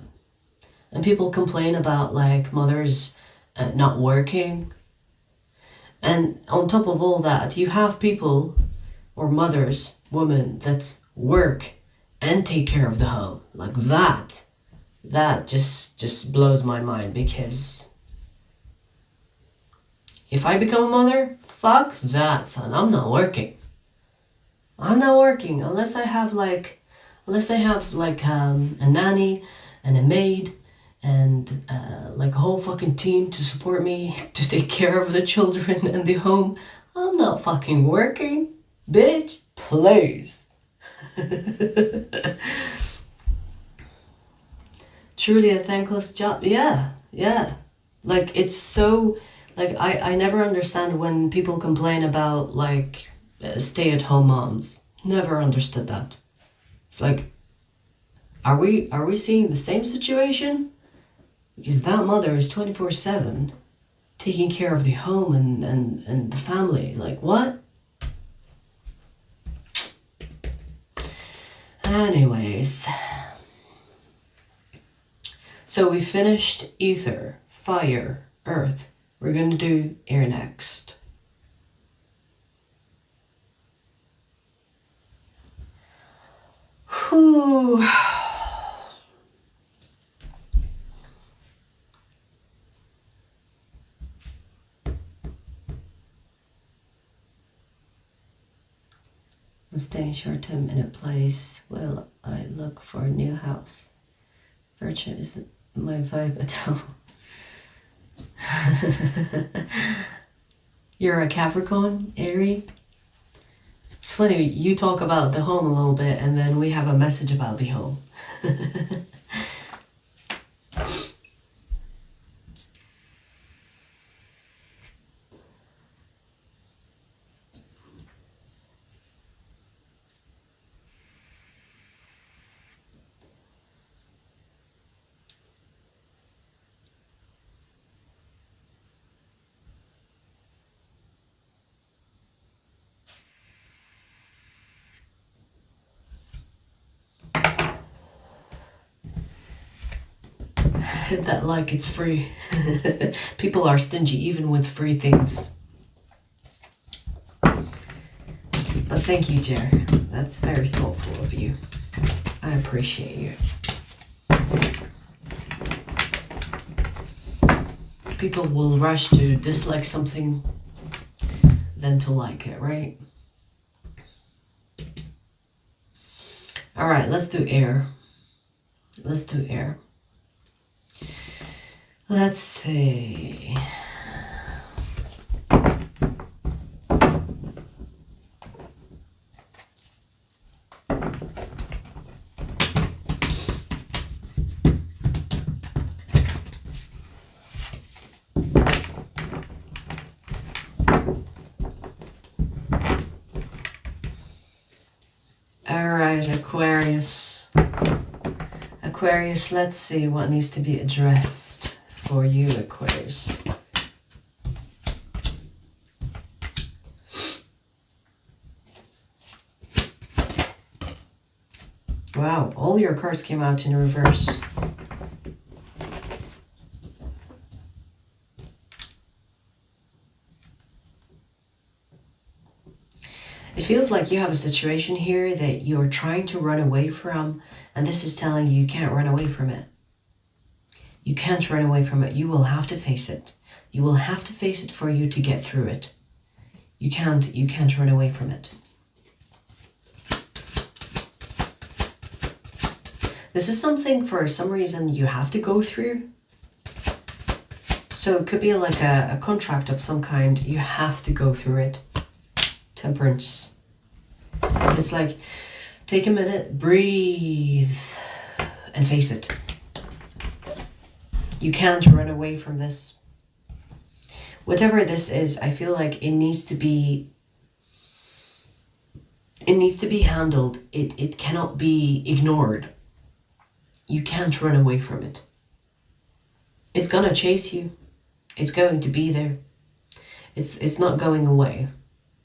And people complain about like mothers not working. And on top of all that, you have people or mothers, women that work and take care of the home. Like that just blows my mind, because if I become a mother, fuck that, son. I'm not working. I'm not working unless I have like a nanny and a maid and like a whole fucking team to support me to take care of the children and the home. I'm not fucking working, bitch. Please. Truly a thankless job. Yeah. Like it's so, like I never understand when people complain about like stay-at-home moms. Never understood that. It's like, are we seeing the same situation? Because that mother is 24/7 taking care of the home and the family. Like what? Anyways. So we finished ether, fire, earth. We're going to do air next. Whew. I'm staying short term in a place while I look for a new house. Virtue isn't my vibe at all. You're a Capricorn, Aries? It's funny, you talk about the home a little bit and then we have a message about the home. Hit that like it's free. People are stingy even with free things. But thank you, Jer. That's very thoughtful of you. I appreciate you. People will rush to dislike something than to like it, right? All right, let's do air. Let's do air. Let's see. All right, Aquarius. Aquarius, let's see what needs to be addressed for you, Aquarius. Wow, all your cards came out in reverse. It feels like you have a situation here that you're trying to run away from, and this is telling you can't run away from it. You can't run away from it. You will have to face it. You will have to face it for you to get through it. You can't run away from it. This is something for some reason you have to go through. So it could be like a contract of some kind. You have to go through it. Temperance. It's like, take a minute, breathe, and face it. You can't run away from this. Whatever this is, I feel like it needs to be handled. It cannot be ignored. You can't run away from it. It's gonna chase you. It's going to be there. It's not going away.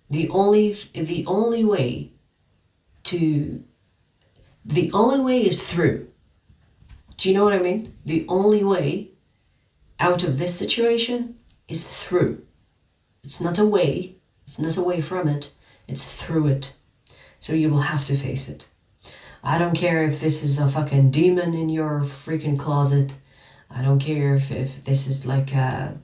The only way is through. Do you know what I mean? The only way out of this situation is through. It's not away. It's not away from it. It's through it. So you will have to face it. I don't care if this is a fucking demon in your freaking closet. I don't care if this is like a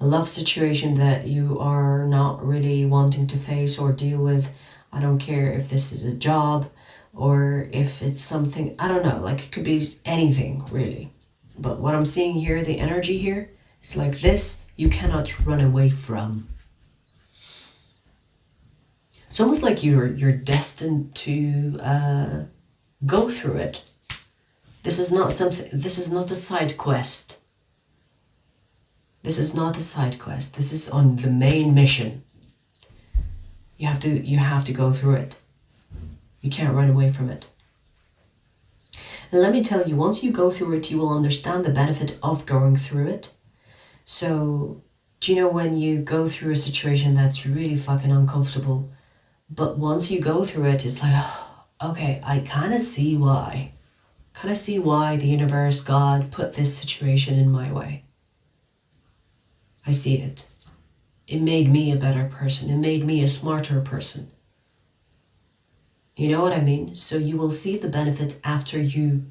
love situation that you are not really wanting to face or deal with. I don't care if this is a job or if it's something, I don't know, like it could be anything really. But what I'm seeing here, the energy here, it's like this, you cannot run away from. It's almost like you're destined to go through it. This is not a side quest. This is not a side quest. This is on the main mission. You have to go through it. You can't run away from it. And let me tell you, once you go through it, you will understand the benefit of going through it. So, do you know when you go through a situation that's really fucking uncomfortable, but once you go through it, it's like, oh, okay, I kind of see why. Kind of see why the universe, God, put this situation in my way. I see it. It made me a better person. It made me a smarter person. You know what I mean? So you will see the benefit after you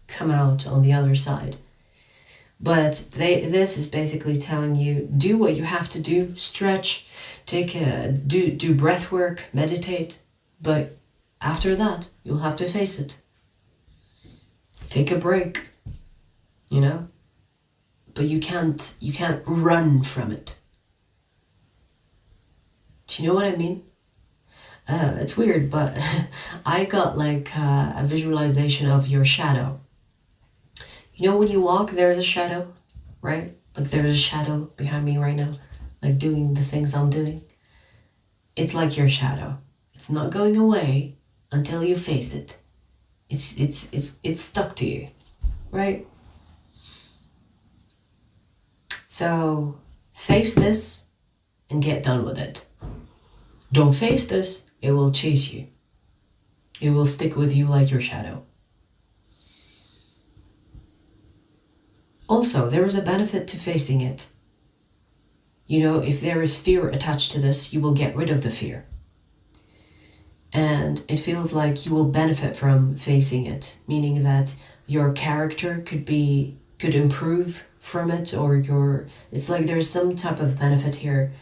come out on the other side. But this is basically telling you, do what you have to do, stretch, do breath work, meditate. But after that, you'll have to face it. Take a break, you know? But you can't run from it. Do you know what I mean? It's weird, but I got like a visualization of your shadow. You know when you walk, there's a shadow, right? Like there's a shadow behind me right now, like doing the things I'm doing. It's like your shadow. It's not going away until you face it. It's stuck to you, right? So face this and get done with it. Don't face this, it will chase you. It will stick with you like your shadow. Also, there is a benefit to facing it. You know, if there is fear attached to this, you will get rid of the fear. And it feels like you will benefit from facing it, meaning that your character could improve from it, or it's like there's some type of benefit here.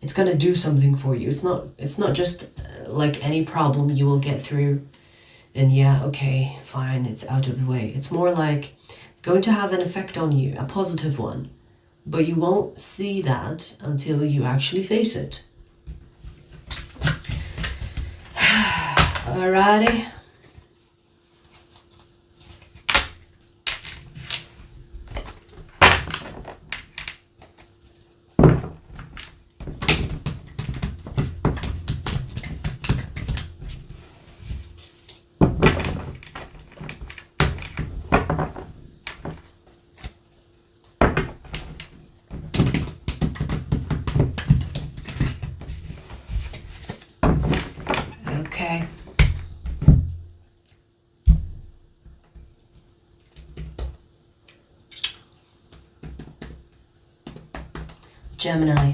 It's going to do something for you. It's not just like any problem you will get through and yeah, okay, fine, it's out of the way. It's more like it's going to have an effect on you, a positive one, but you won't see that until you actually face it. Alrighty. Okay. Gemini.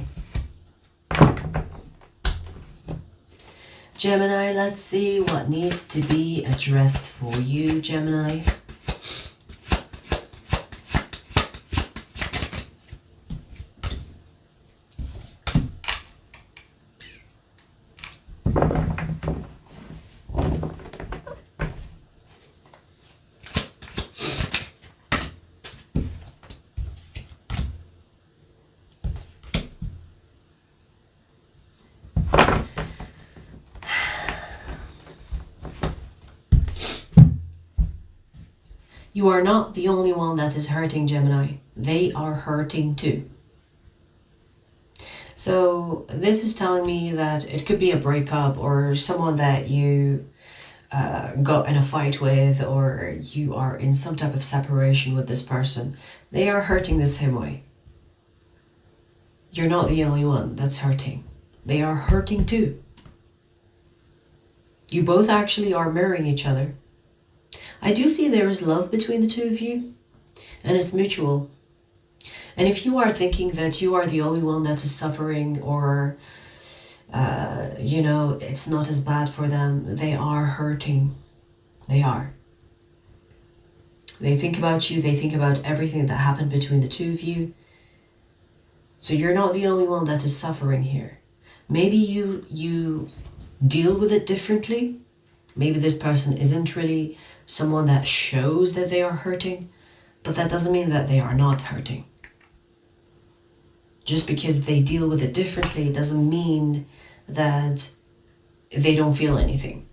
Gemini, let's see what needs to be addressed for you, Gemini. You are not the only one that is hurting, Gemini. They are hurting too. So this is telling me that it could be a breakup or someone that you got in a fight with, or you are in some type of separation with this person. They are hurting the same way. You're not the only one that's hurting. They are hurting too. You both actually are mirroring each other. I do see there is love between the two of you, and it's mutual. And if you are thinking that you are the only one that is suffering, or you know, it's not as bad for them, they are hurting. They are. They think about you, they think about everything that happened between the two of you. So you're not the only one that is suffering here. Maybe you deal with it differently. Maybe this person isn't really someone that shows that they are hurting, but that doesn't mean that they are not hurting. Just because they deal with it differently doesn't mean that they don't feel anything.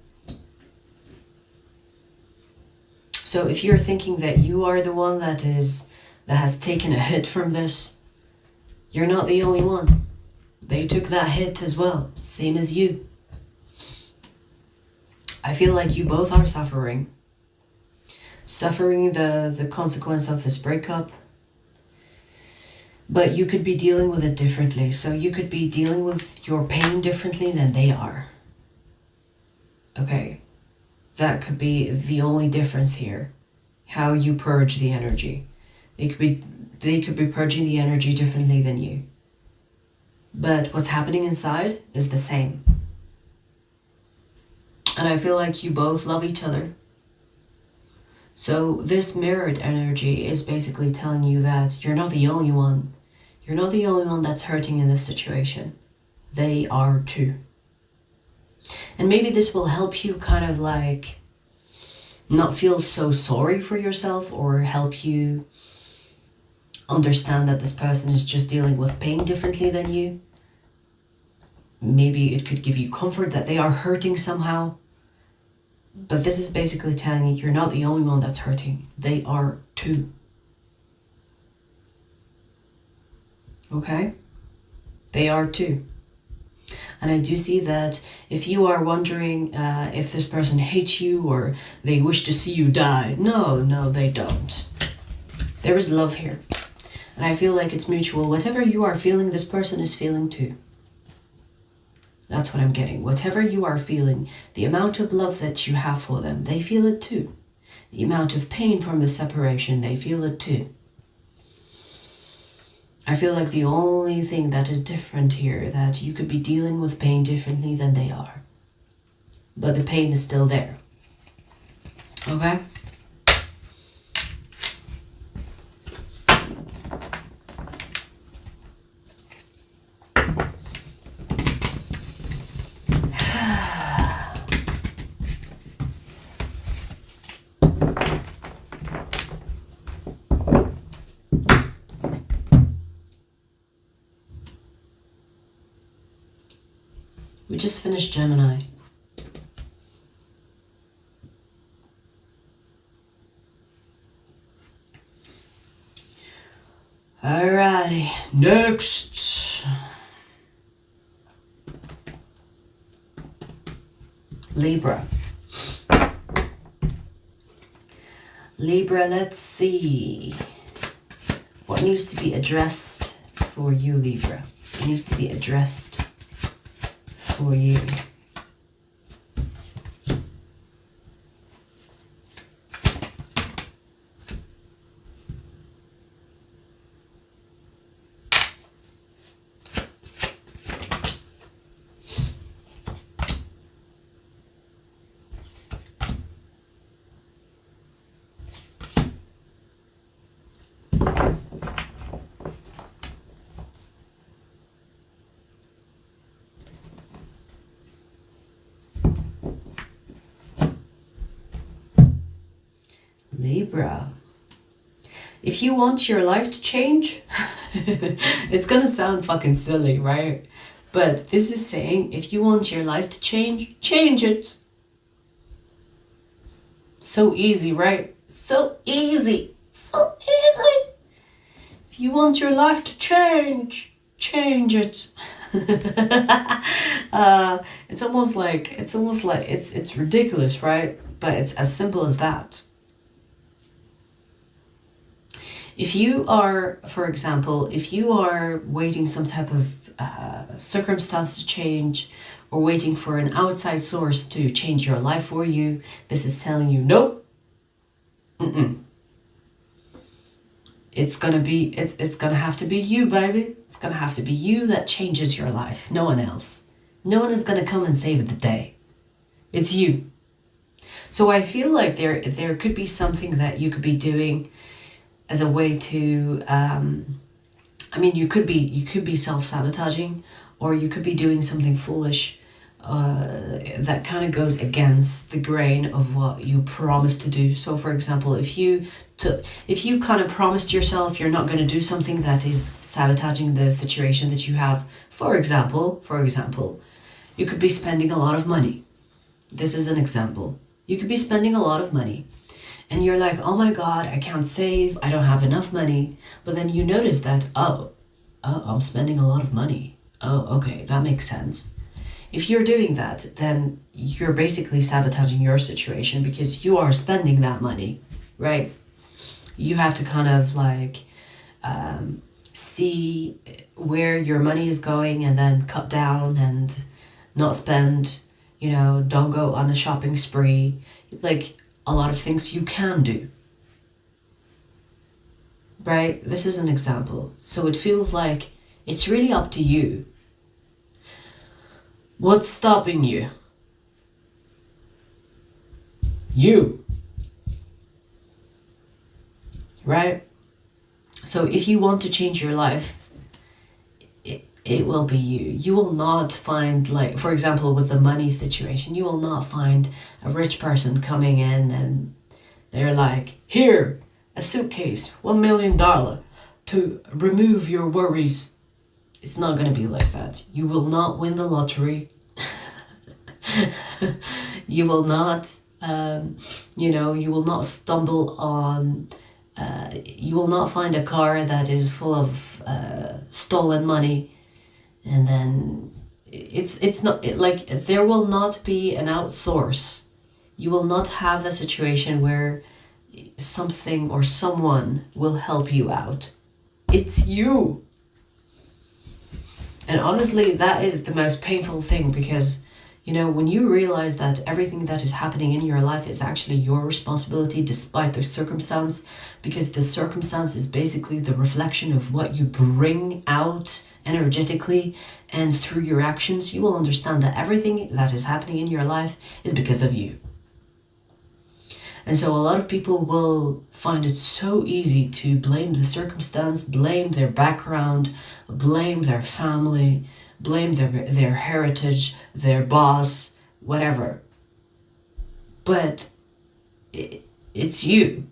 So if you're thinking that you are the one that has taken a hit from this, you're not the only one. They took that hit as well, same as you. I feel like you both are suffering. Suffering the consequence of this breakup. But you could be dealing with it differently. So you could be dealing with your pain differently than they are. Okay. That could be the only difference here. How you purge the energy. They could be purging the energy differently than you. But what's happening inside is the same. And I feel like you both love each other. So this mirrored energy is basically telling you that you're not the only one. You're not the only one that's hurting in this situation. They are too. And maybe this will help you kind of like not feel so sorry for yourself, or help you understand that this person is just dealing with pain differently than you. Maybe it could give you comfort that they are hurting somehow. But this is basically telling you you're not the only one that's hurting. They are too. Okay? They are too. And I do see that if you are wondering if this person hates you or they wish to see you die, no, they don't. There is love here. And I feel like it's mutual. Whatever you are feeling, this person is feeling too. That's what I'm getting. Whatever you are feeling, the amount of love that you have for them, they feel it too. The amount of pain from the separation, they feel it too. I feel like the only thing that is different here, that you could be dealing with pain differently than they are. But the pain is still there. Okay? We just finished Gemini. Alrighty, next. Libra. Libra, let's see. What needs to be addressed for you, Libra? What needs to be addressed for you? Libra, if you want your life to change, it's gonna sound fucking silly, right? But this is saying, if you want your life to change, change it. So easy, right? So easy. So easy. If you want your life to change, change it. It's almost like it's ridiculous, right? But it's as simple as that. If you are, for example, if you are waiting some type of circumstance to change, or waiting for an outside source to change your life for you, this is telling you, nope. It's gonna have to be you, baby. It's gonna have to be you that changes your life. No one else. No one is gonna come and save the day. It's you. So I feel like there could be something that you could be doing as a way to you could be self-sabotaging, or you could be doing something foolish that kind of goes against the grain of what you promised to do. So for example, if you kind of promised yourself you're not going to do something that is sabotaging the situation that you have, for example, you could be spending a lot of money. This is an example. You could be spending a lot of money, and you're like, oh my God, I can't save, I don't have enough money. But then you notice that, oh, I'm spending a lot of money. Oh, okay, that makes sense. If you're doing that, then you're basically sabotaging your situation, because you are spending that money, right? You have to kind of like see where your money is going, and then cut down and not spend, don't go on a shopping spree. Like a lot of things you can do, right? This is an example. So it feels like it's really up to you. What's stopping you? You. Right? So if you want to change your life, it will be you. You will not find, like, for example, with the money situation, you will not find a rich person coming in and they're like, here, a suitcase, $1 million to remove your worries. It's not going to be like that. You will not win the lottery. You will not, you will not stumble on, you will not find a car that is full of stolen money. And then it's not like there will not be an outsource. You will not have a situation where something or someone will help you out. It's you. And honestly, that is the most painful thing, because, when you realize that everything that is happening in your life is actually your responsibility despite the circumstance, because the circumstance is basically the reflection of what you bring out energetically and through your actions, you will understand that everything that is happening in your life is because of you. And so a lot of people will find it so easy to blame the circumstance, blame their background, blame their family, blame their heritage, their boss, whatever. But it's you.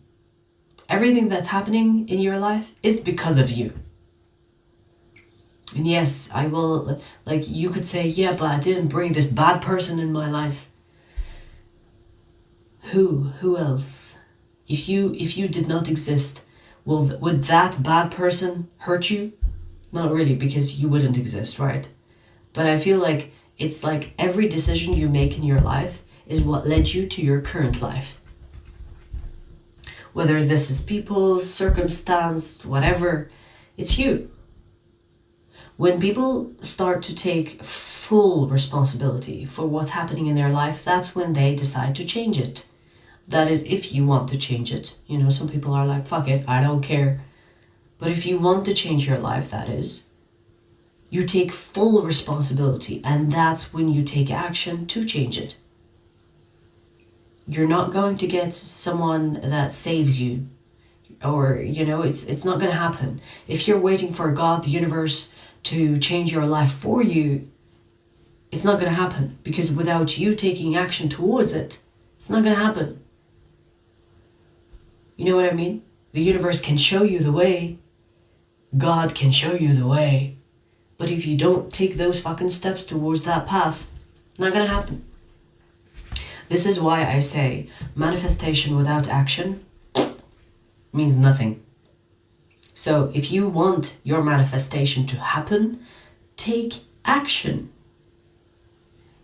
Everything that's happening in your life is because of you. And yes, I will, like, you could say, yeah, but I didn't bring this bad person in my life. Who else? If you did not exist, would that bad person hurt you? Not really, because you wouldn't exist, right? But I feel like it's like every decision you make in your life is what led you to your current life. Whether this is people, circumstance, whatever, it's you. When people start to take full responsibility for what's happening in their life, that's when they decide to change it. That is, if you want to change it. Some people are like, fuck it, I don't care. But if you want to change your life, that is, you take full responsibility, and that's when you take action to change it. You're not going to get someone that saves you, or, it's not going to happen. If you're waiting for God, the universe, to change your life for you, it's not going to happen, because without you taking action towards it, it's not going to happen. You know what I mean? The universe can show you the way. God can show you the way. But if you don't take those fucking steps towards that path, it's not going to happen. This is why I say manifestation without action means nothing. So if you want your manifestation to happen, take Action.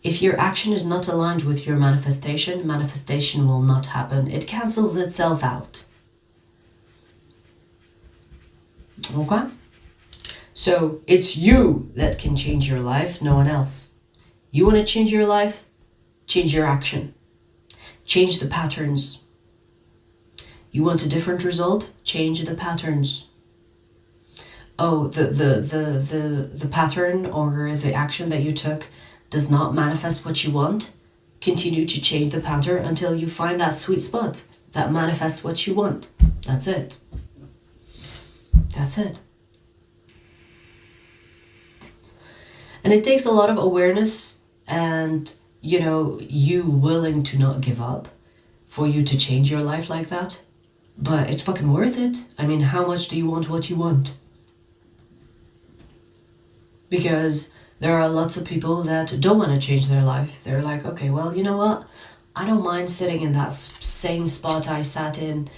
If your action is not aligned with your manifestation, manifestation will not happen. It cancels itself out. Okay? So it's you that can change your life, no one else. You want to change your life? Change your action. Change the patterns. You want a different result? Change the patterns. Oh, the pattern or the action that you took does not manifest what you want? Continue to change the pattern until you find that sweet spot that manifests what you want. That's it. That's it. And it takes a lot of awareness and, you willing to not give up for you to change your life like that. But it's fucking worth it. I mean, how much do you want what you want? Because there are lots of people that don't want to change their life. They're like, okay, well, you know what? I don't mind sitting in that same spot I sat in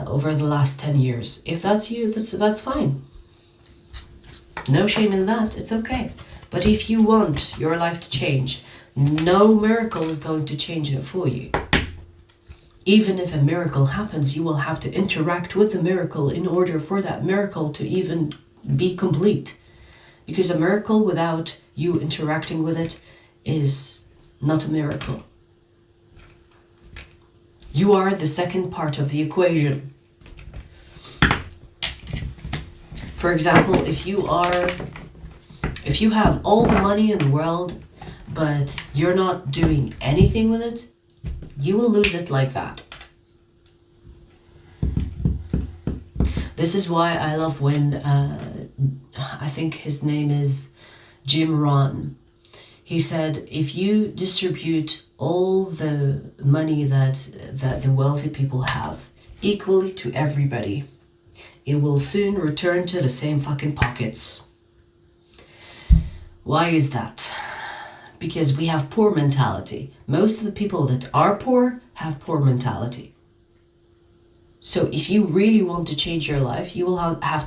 over the last 10 years. If that's you, that's fine. No shame in that. It's okay. But if you want your life to change, no miracle is going to change it for you. Even if a miracle happens, you will have to interact with the miracle in order for that miracle to even be complete. Because a miracle without you interacting with it is not a miracle. You are the second part of the equation. For example, if you have all the money in the world, but you're not doing anything with it, you will lose it like that. This is why I love when, I think his name is Jim Rohn. He said, if you distribute all the money that the wealthy people have equally to everybody, it will soon return to the same fucking pockets. Why is that? Because we have poor mentality. Most of the people that are poor have poor mentality. So if you really want to change your life, you will have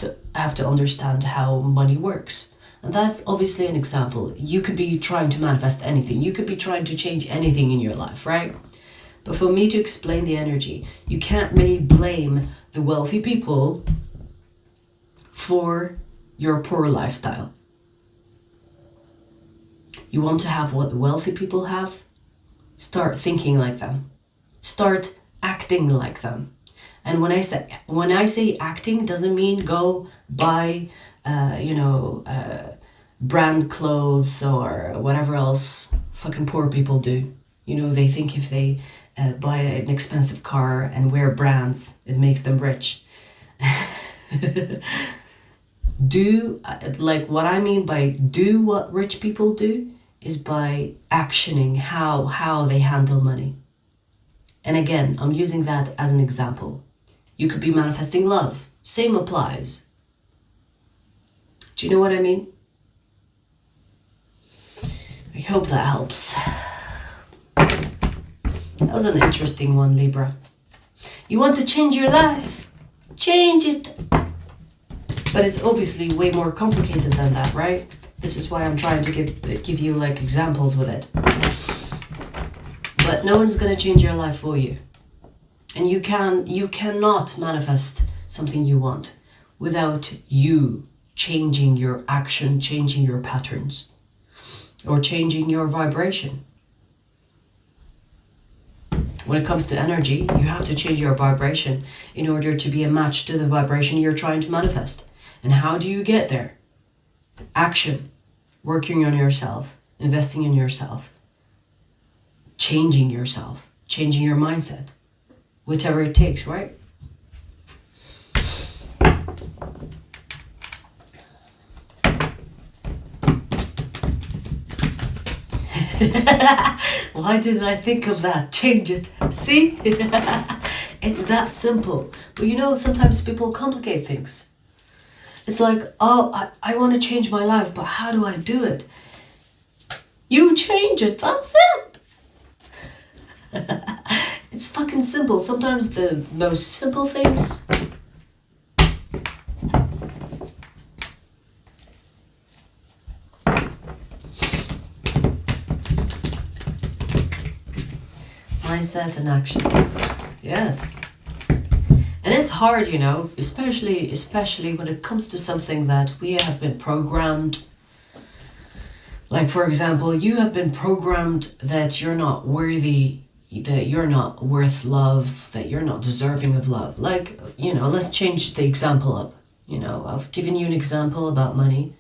to understand how money works. And that's obviously an example. You could be trying to manifest anything. You could be trying to change anything in your life, right? But for me to explain the energy, you can't really blame the wealthy people for your poor lifestyle. You want to have what the wealthy people have? Start thinking like them. Start acting like them. And when I say acting, doesn't mean go buy, brand clothes or whatever else fucking poor people do. They think if they buy an expensive car and wear brands, it makes them rich. What I mean by do what rich people do is by actioning how they handle money. And again, I'm using that as an example. You could be manifesting love. Same applies. Do you know what I mean? I hope that helps. That was an interesting one, Libra. You want to change your life? Change it. But it's obviously way more complicated than that, right? This is why I'm trying to give you like examples with it. But no one's gonna change your life for you. And you cannot manifest something you want without you changing your action, changing your patterns, or changing your vibration. When it comes to energy, you have to change your vibration in order to be a match to the vibration you're trying to manifest. And how do you get there? Action, working on yourself, investing in yourself, changing yourself, changing your mindset, whatever it takes, right? Why didn't I think of that? Change it. See? It's that simple. But sometimes people complicate things. It's like, I want to change my life, but how do I do it? You change it. That's it. It's fucking simple. Sometimes the most simple things mindset and actions. Yes. And it's hard, you know, especially when it comes to something that we have been programmed. Like, for example, you have been programmed that you're not worthy, that you're not worth love, that you're not deserving of love. Like, you know, let's change the example up. You know, I've given you an example about money,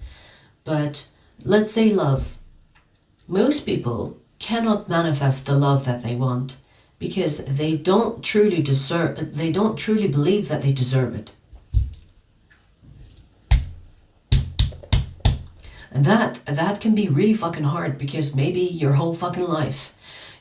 but let's say love. Most people cannot manifest the love that they want because they don't truly believe that they deserve it. And that can be really fucking hard, because maybe your whole fucking life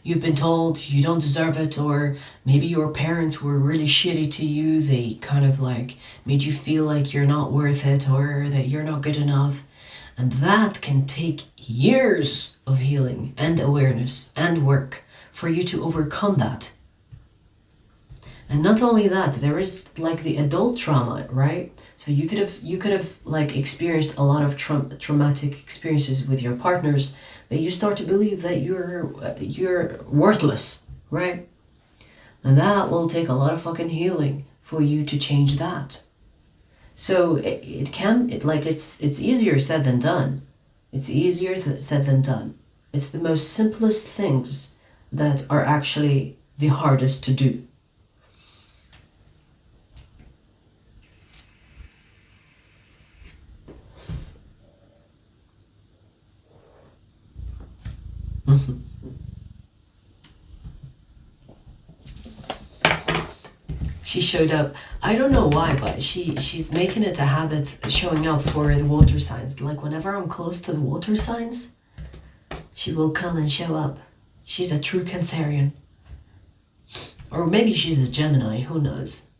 you've been told you don't deserve it, or maybe your parents were really shitty to you. They kind of like made you feel like you're not worth it, or that you're not good enough. And that can take years of healing and awareness and work for you to overcome that. And not only that, there is like the adult trauma, right? So you could have like experienced a lot of traumatic experiences with your partners, that you start to believe that you're worthless, right? And that will take a lot of fucking healing for you to change that. So it's easier said than done. It's easier said than done. It's the most simplest things that are actually the hardest to do. She showed up. I don't know why, but she's making it a habit showing up for the water signs. Like whenever I'm close to the water signs, she will come and show up. She's a true Cancerian. Or maybe she's a Gemini, who knows.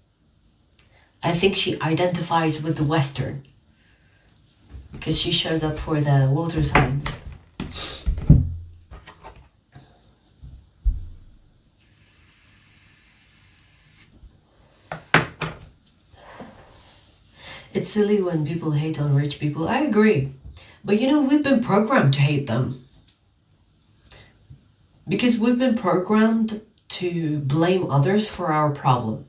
I think she identifies with the Western, because she shows up for the water signs. It's silly when people hate on rich people. I agree. But you know, we've been programmed to hate them. Because we've been programmed to blame others for our problem.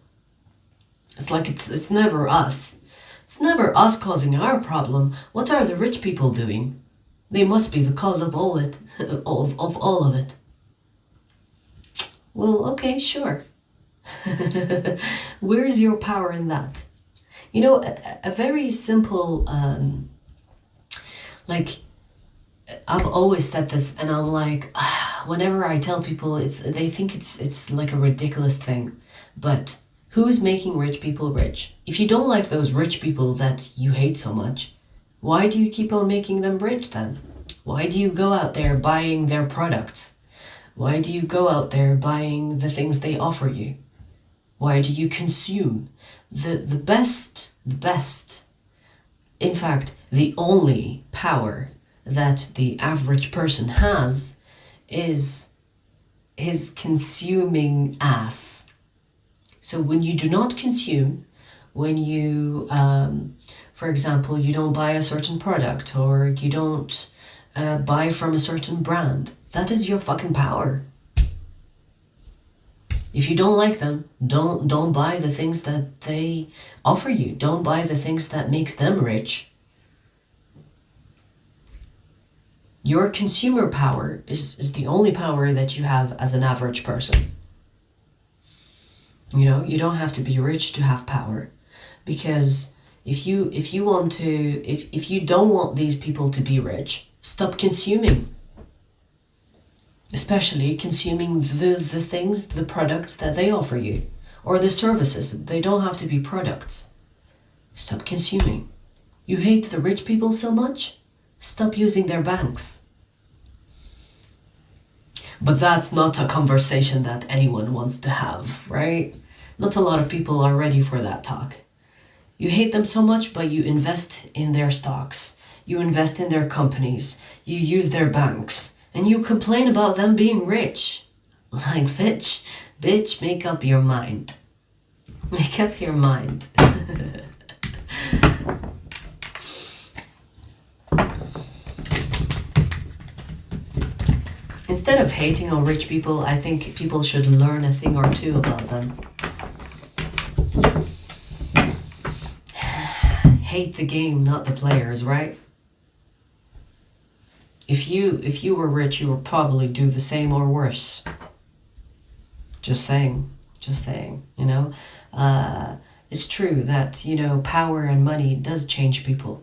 It's like it's never us. It's never us causing our problem. What are the rich people doing? They must be the cause of all it, of all of it. Well, okay, sure. Where's your power in that? You know, a very simple, like, I've always said this, and I'm like, whenever I tell people, they think it's like a ridiculous thing. But who is making rich people rich? If you don't like those rich people that you hate so much, why do you keep on making them rich then? Why do you go out there buying their products? Why do you go out there buying the things they offer you? Why do you consume? The best, in fact, the only power that the average person has is his consuming ass. So when you do not consume, when you, for example, you don't buy a certain product, or you don't buy from a certain brand, that is your fucking power. If you don't like them, don't buy the things that they offer you. Don't buy the things that makes them rich. Your consumer power is the only power that you have as an average person. You know, you don't have to be rich to have power, because if you don't want these people to be rich, stop consuming. Especially consuming the things, the products that they offer you, or the services. They don't have to be products. Stop consuming. You hate the rich people so much? Stop using their banks. But that's not a conversation that anyone wants to have, right? Not a lot of people are ready for that talk. You hate them so much, but you invest in their stocks. You invest in their companies. You use their banks. And you complain about them being rich. Like, bitch, make up your mind. Make up your mind. instead of hating on rich people, I think people should learn a thing or two about them. Hate the game, not the players, right? If you were rich, you would probably do the same or worse. Just saying, you know. It's true that, you know, power and money does change people.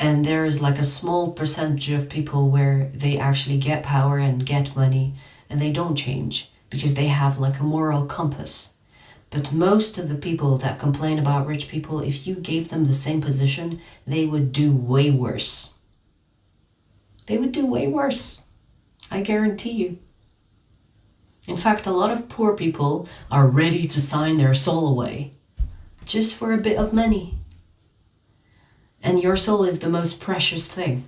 And there is like a small percentage of people where they actually get power and get money and they don't change because they have like a moral compass. But most of the people that complain about rich people, if you gave them the same position, they would do way worse. They would do way worse. I guarantee you. In fact, a lot of poor people are ready to sign their soul away just for a bit of money. And your soul is the most precious thing.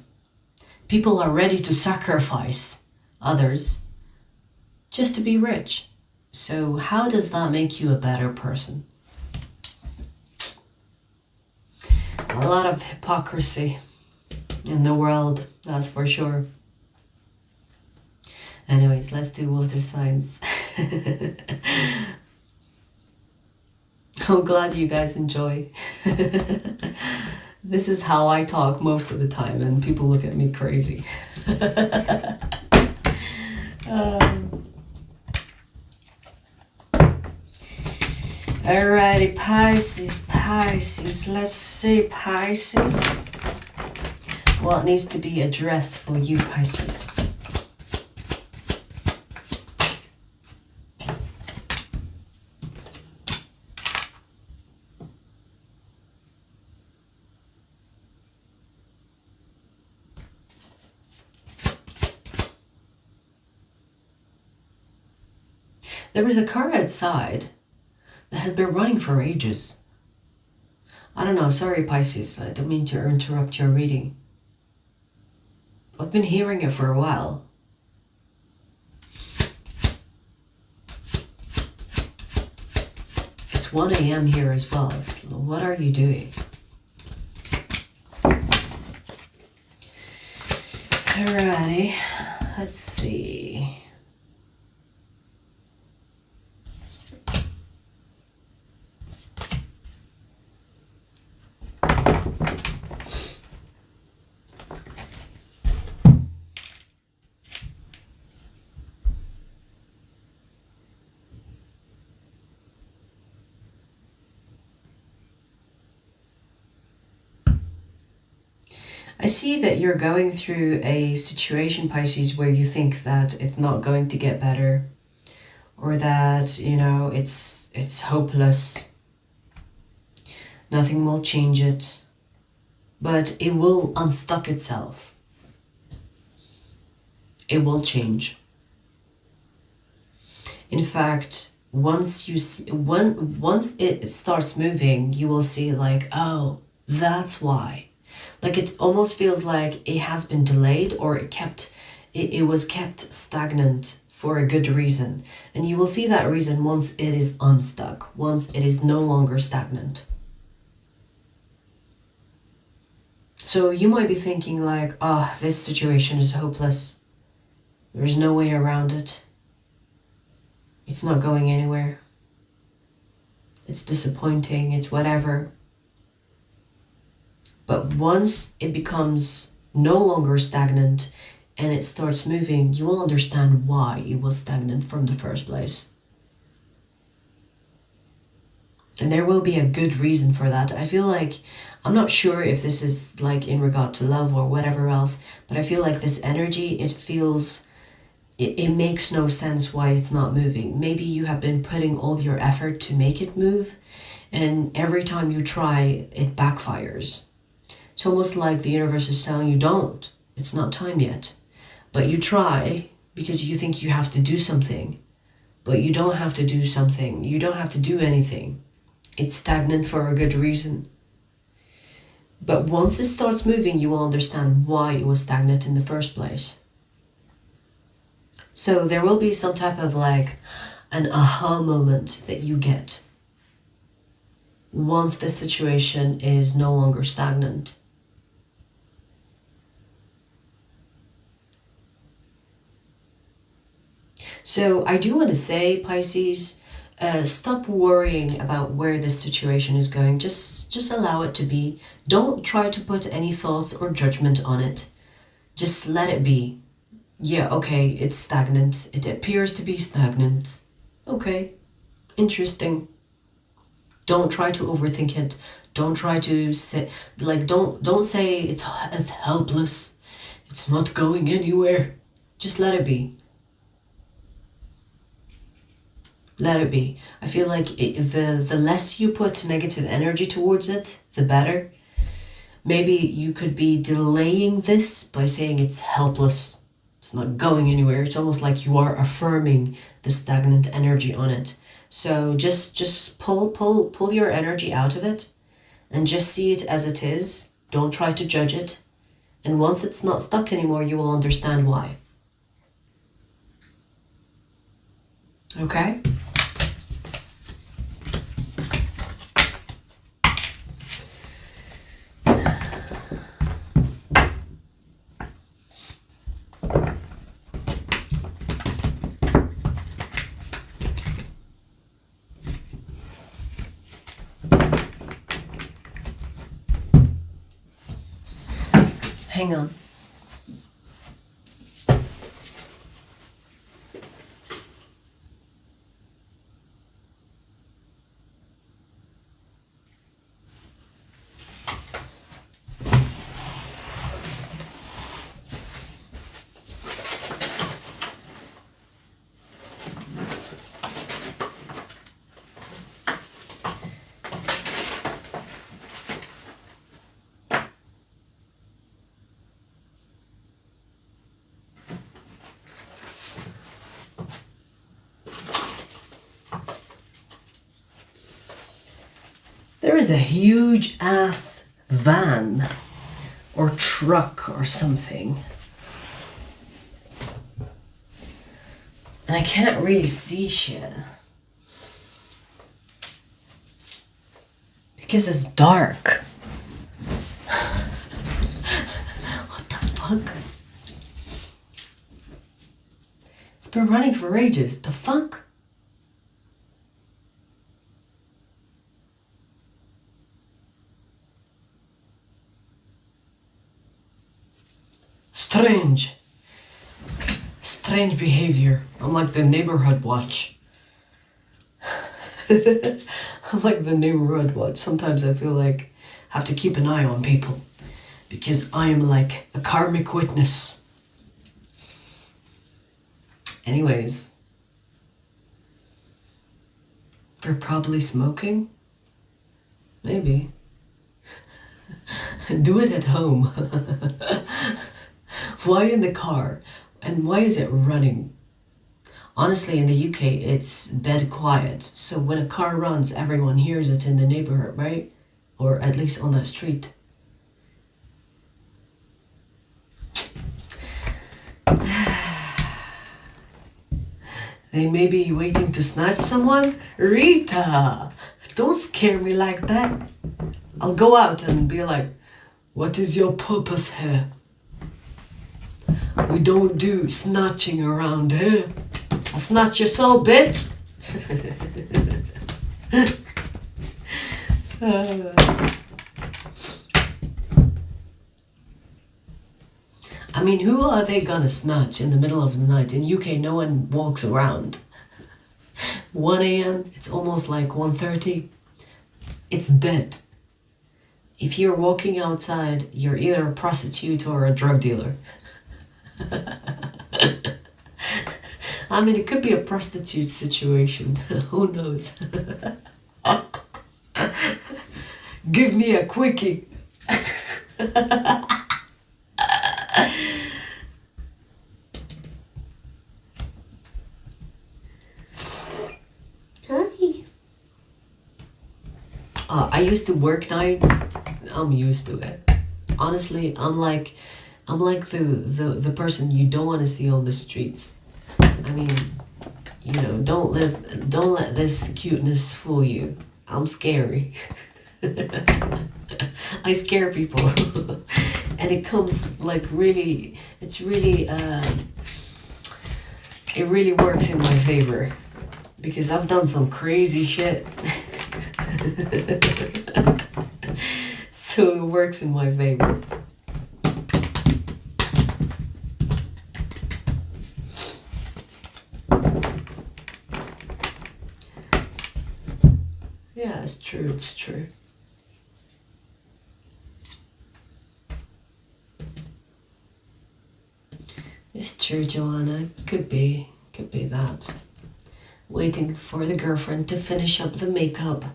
People are ready to sacrifice others just to be rich. So how does that make you a better person? A lot of hypocrisy in the world, that's for sure. Anyways, let's do water signs. I'm glad you guys enjoy. This is how I talk most of the time and people look at me crazy. Alrighty, Pisces. Let's see, Pisces. What needs to be addressed for you, Pisces? There is a car outside that has been running for ages. I don't know, sorry Pisces, I don't mean to interrupt your reading. I've been hearing it for a while. It's 1 a.m. here as well. So what are you doing? Alrighty, let's see. I see that you're going through a situation, Pisces, where you think that it's not going to get better, or that, you know, it's hopeless. Nothing will change it, but it will unstuck itself. It will change. In fact, once it starts moving, you will see like, oh, that's why. Like it almost feels like it has been delayed, or it was kept stagnant for a good reason. And you will see that reason once it is unstuck, once it is no longer stagnant. So you might be thinking like, oh, this situation is hopeless. There is no way around it. It's not going anywhere. It's disappointing, it's whatever. But once it becomes no longer stagnant and it starts moving, you will understand why it was stagnant from the first place. And there will be a good reason for that. I feel like, I'm not sure if this is like in regard to love or whatever else, but I feel like this energy, it makes no sense why it's not moving. Maybe you have been putting all your effort to make it move, and every time you try, it backfires. It's almost like the universe is telling you, don't. It's not time yet. But you try because you think you have to do something. But you don't have to do something. You don't have to do anything. It's stagnant for a good reason. But once it starts moving, you will understand why it was stagnant in the first place. So there will be some type of like an aha moment that you get once the situation is no longer stagnant. So I do want to say, Pisces, stop worrying about where this situation is going. Just allow it to be. Don't try to put any thoughts or judgment on it. Just let it be. Yeah, okay, it's stagnant. It appears to be stagnant. Okay, interesting. Don't try to overthink it. Don't try to say, like, don't say it's as helpless. It's not going anywhere. Just let it be. Let it be. I feel like the less you put negative energy towards it, the better. Maybe you could be delaying this by saying it's helpless. It's not going anywhere. It's almost like you are affirming the stagnant energy on it. So just pull your energy out of it and just see it as it is. Don't try to judge it. And once it's not stuck anymore, you will understand why. Okay? Hang on. There is a huge ass van or truck or something. And I can't really see shit. Because it's dark. What the fuck? It's been running for ages. The fuck? Strange behavior. I'm like the neighborhood watch. I'm like the neighborhood watch. Sometimes I feel like I have to keep an eye on people because I am like a karmic witness. Anyways, they're probably smoking. Maybe. Do it at home. Why in the car? And why is it running? Honestly, in the UK, it's dead quiet. So when a car runs, everyone hears it in the neighborhood, right? Or at least on that street. They may be waiting to snatch someone? Rita, don't scare me like that. I'll go out and be like, what is your purpose here? We don't do snatching around here. I'll snatch your soul, bitch. I mean, who are they gonna snatch in the middle of the night? In UK, no one walks around. 1 a.m., it's almost like 1:30. It's dead. If you're walking outside, you're either a prostitute or a drug dealer. I mean, it could be a prostitute situation. Who knows? Give me a quickie. I used to work nights. I'm used to it. Honestly, I'm like the person you don't want to see on the streets. I mean, you know, don't let this cuteness fool you. I'm scary. I scare people. And it comes like really, it's really it really works in my favor because I've done some crazy shit. So it works in my favor. Yeah, it's true, it's true. It's true, Joanna. Could be that. Waiting for the girlfriend to finish up the makeup.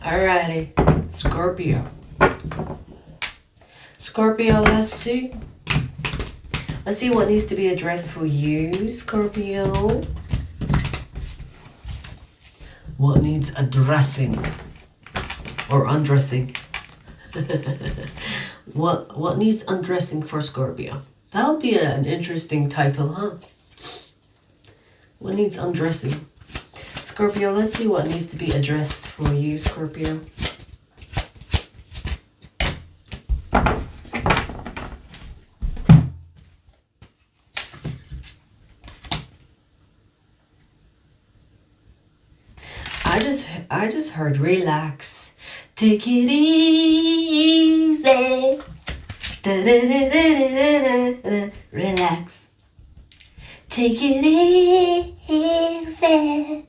Alrighty, Scorpio. Scorpio, let's see. Let's see what needs to be addressed for you, Scorpio. What needs addressing or undressing? What needs undressing for Scorpio? That'll be an interesting title, huh? What needs undressing? Scorpio, let's see what needs to be addressed for you, Scorpio. I just heard relax. Take it easy. Relax. Take it easy.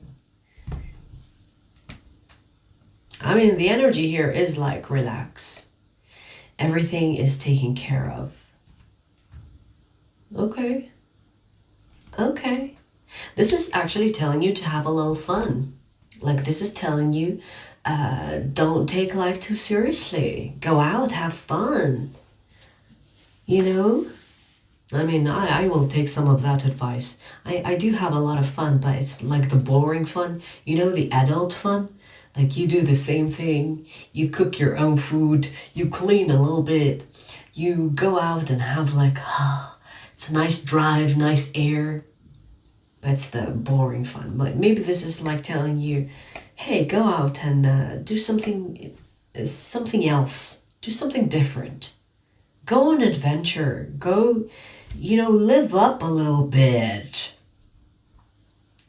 I mean, the energy here is like relax. Everything is taken care of. Okay. Okay. This is actually telling you to have a little fun. Like this is telling you, don't take life too seriously. Go out, have fun. You know? I mean, I will take some of that advice. I do have a lot of fun, but it's like the boring fun. You know, the adult fun? Like you do the same thing. You cook your own food. You clean a little bit. You go out and have like, it's a nice drive, nice air. That's the boring fun. But maybe this is like telling you, hey, go out and do something else. Do something different. Go on adventure. Go, live up a little bit.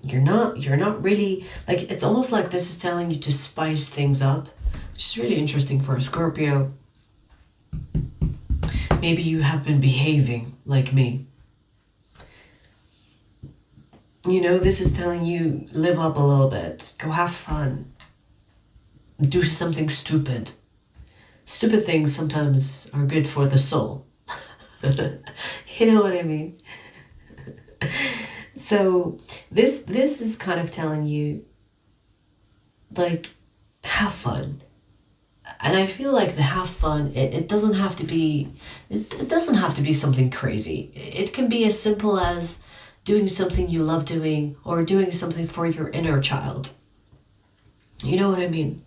You're not really, like, it's almost like this is telling you to spice things up, which is really interesting for a Scorpio. Maybe you have been behaving like me. This is telling you, live up a little bit. Go have fun. Do something stupid. Stupid things sometimes are good for the soul. You know what I mean? So this is kind of telling you, like, have fun. And I feel like the have fun, it doesn't have to be, it doesn't have to be something crazy. It can be as simple as doing something you love doing or doing something for your inner child. You know what I mean?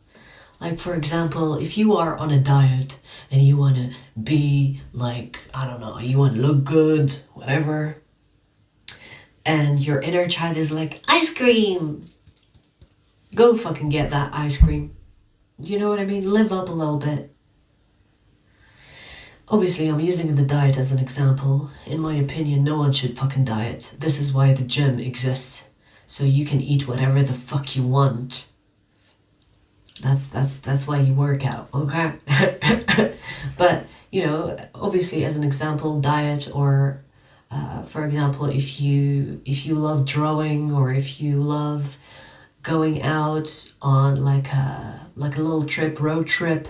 Like, for example, if you are on a diet and you want to be like, I don't know, you want to look good, whatever, and your inner child is like, ice cream, go fucking get that ice cream. You know what I mean? Live up a little bit. Obviously, I'm using the diet as an example. In my opinion, no one should fucking diet. This is why the gym exists. So you can eat whatever the fuck you want. That's why you work out, okay? But, obviously as an example, diet, or for example, if you love drawing, or if you love going out on like a little trip, road trip,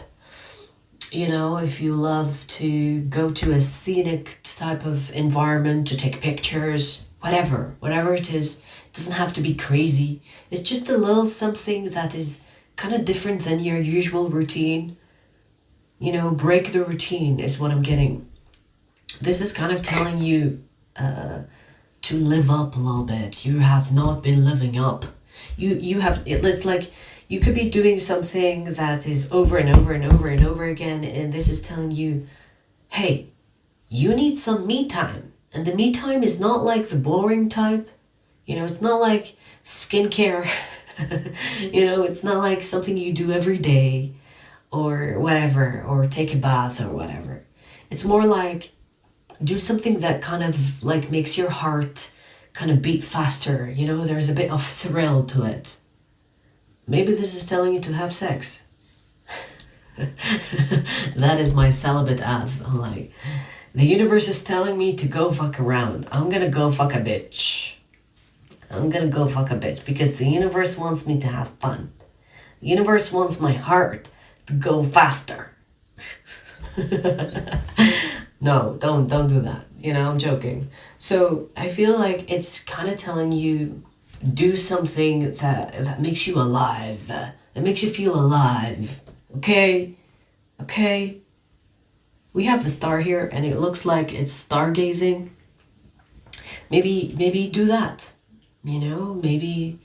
if you love to go to a scenic type of environment to take pictures, whatever it is, it doesn't have to be crazy. It's just a little something that is kind of different than your usual routine. Break the routine is what I'm getting. This is kind of telling you to live up a little bit. You have not been living up. It's like you could be doing something that is over and over and over and over again, and this is telling you, hey, you need some me time. And the me time is not like the boring type. It's not like skincare. It's not like something you do every day or whatever, or take a bath or whatever. It's more like do something that kind of like makes your heart kind of beat faster. You know, there's a bit of thrill to it. Maybe this is telling you to have sex. That is my celibate ass. I'm like, the universe is telling me to go fuck around. I'm gonna go fuck a bitch. I'm gonna go fuck a bitch because the universe wants me to have fun. The universe wants my heart to go faster. No, don't do that. You know, I'm joking. So I feel like it's kind of telling you do something that makes you alive, that makes you feel alive. Okay? Okay? We have the star here and it looks like it's stargazing. Maybe do that. You know, maybe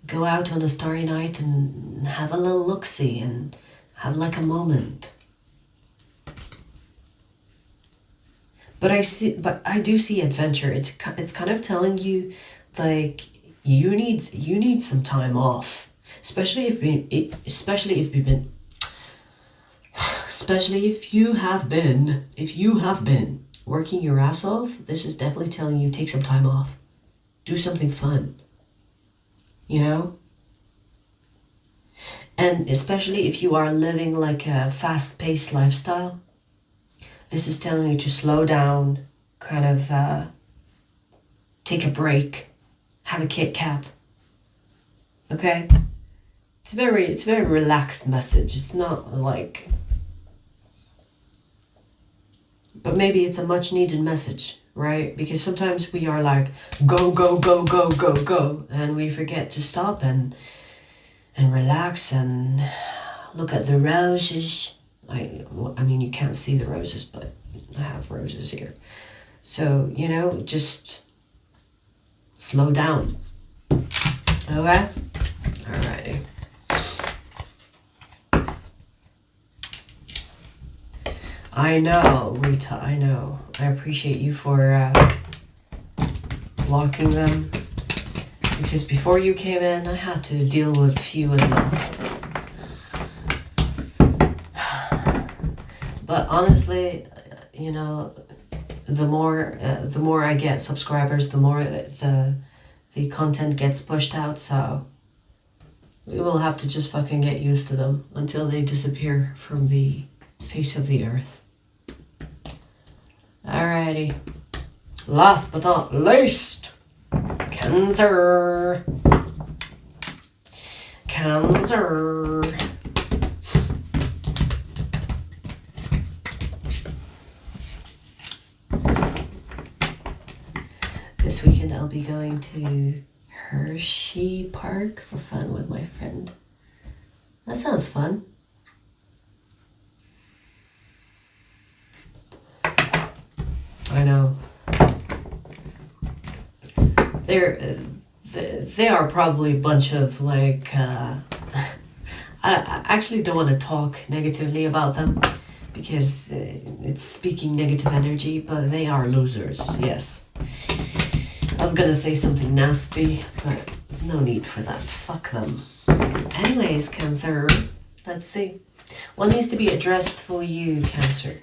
go out on a starry night and have a little look-see and have like a moment. But I do see adventure. It's kind of telling you like you need some time off, especially if you have been working your ass off. This is definitely telling you take some time off. Do something fun. You know? And especially if you are living like a fast-paced lifestyle, this is telling you to slow down, kind of take a break, have a Kit Kat. Okay? It's a very relaxed message. It's not like, but maybe it's a much needed message, right? Because sometimes we are like go go go go go go, and we forget to stop and relax and look at the roses. I mean, you can't see the roses, but I have roses here. So, you know, just slow down. Okay? Alrighty. I know, Rita, I know. I appreciate you for blocking them. Because before you came in, I had to deal with a few as well. But honestly, you know, the more I get subscribers, the more the content gets pushed out. So we will have to just fucking get used to them until they disappear from the face of the earth. Alrighty. Last but not least, Cancer. Cancer. This weekend I'll be going to Hershey Park for fun with my friend. That sounds fun. I know. They are probably a bunch of like, I actually don't want to talk negatively about them because it's speaking negative energy, but they are losers, yes. I was gonna say something nasty, but there's no need for that. Fuck them. Anyways, Cancer, let's see. What needs to be addressed for you, Cancer?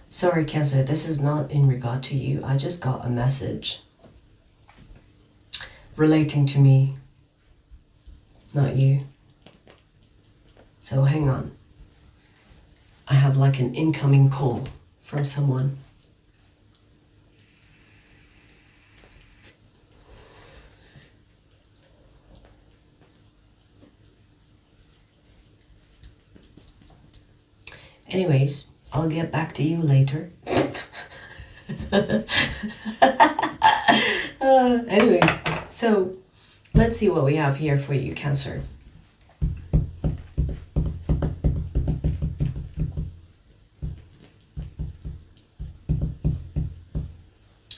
Sorry, Cancer, this is not in regard to you. I just got a message relating to me, not you. So hang on. I have like an incoming call from someone. Anyways, I'll get back to you later. Anyways, so let's see what we have here for you, Cancer.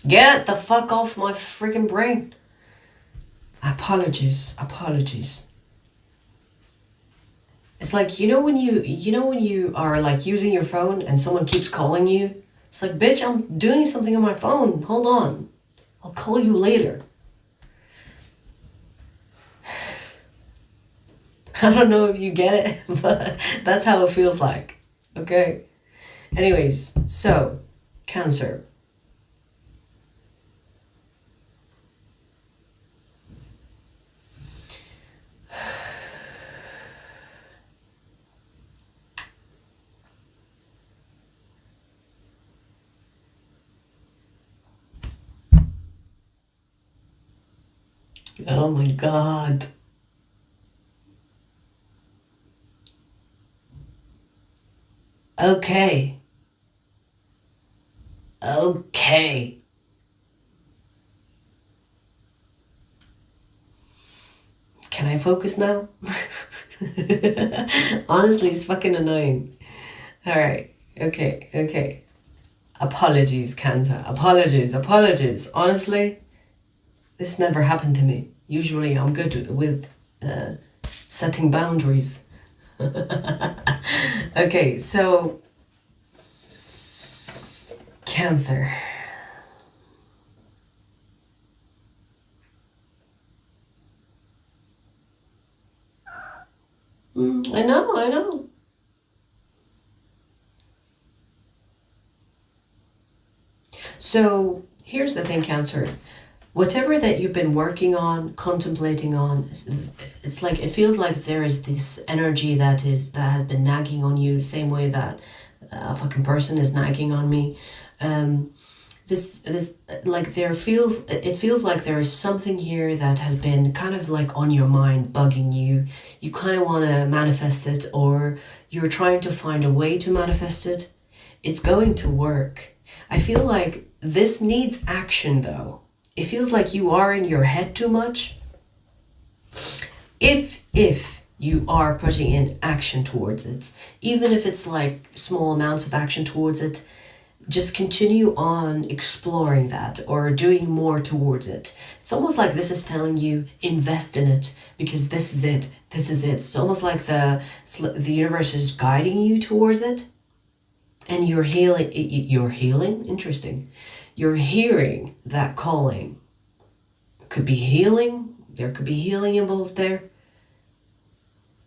Get the fuck off my freaking brain. Apologies. It's like, when you are like using your phone and someone keeps calling you. It's like, bitch, I'm doing something on my phone. Hold on. I'll call you later. I don't know if you get it, but that's how it feels like. Okay? Anyways, so, Cancer. Oh my God. Okay. Can I focus now? Honestly, it's fucking annoying. Alright. Okay. Apologies, Cancer. Apologies. Honestly, this never happened to me. Usually I'm good with setting boundaries. Okay, so Cancer. I know. So here's the thing, Cancer. Whatever that you've been working on, contemplating on, it's like, it feels like there is this energy that has been nagging on you, same way that a fucking person is nagging on me. This like it feels like there is something here that has been kind of like on your mind, bugging you. You kind of want to manifest it, or you're trying to find a way to manifest it. It's going to work. I feel like this needs action though. It feels like you are in your head too much. If you are putting in action towards it, even if it's like small amounts of action towards it, just continue on exploring that or doing more towards it. It's almost like this is telling you, invest in it, because this is it. It's almost like the universe is guiding you towards it, and you're healing. Interesting. You're hearing that calling. Could be healing. There could be healing involved there.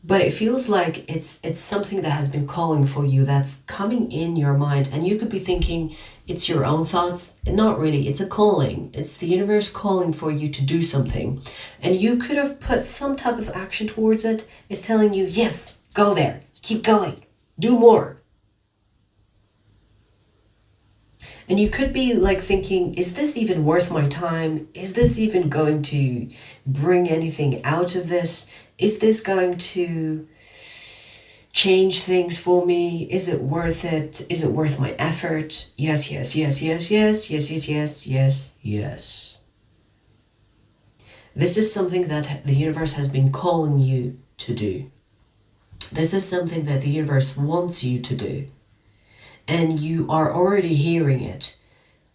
But it feels like it's something that has been calling for you, that's coming in your mind. And you could be thinking it's your own thoughts. Not really. It's a calling. It's the universe calling for you to do something. And you could have put some type of action towards it. It's telling you, yes, go there. Keep going. Do more. And you could be like thinking, is this even worth my time? Is this even going to bring anything out of this? Is this going to change things for me? Is it worth it? Is it worth my effort? Yes. This is something that the universe has been calling you to do. This is something that the universe wants you to do. And you are already hearing it.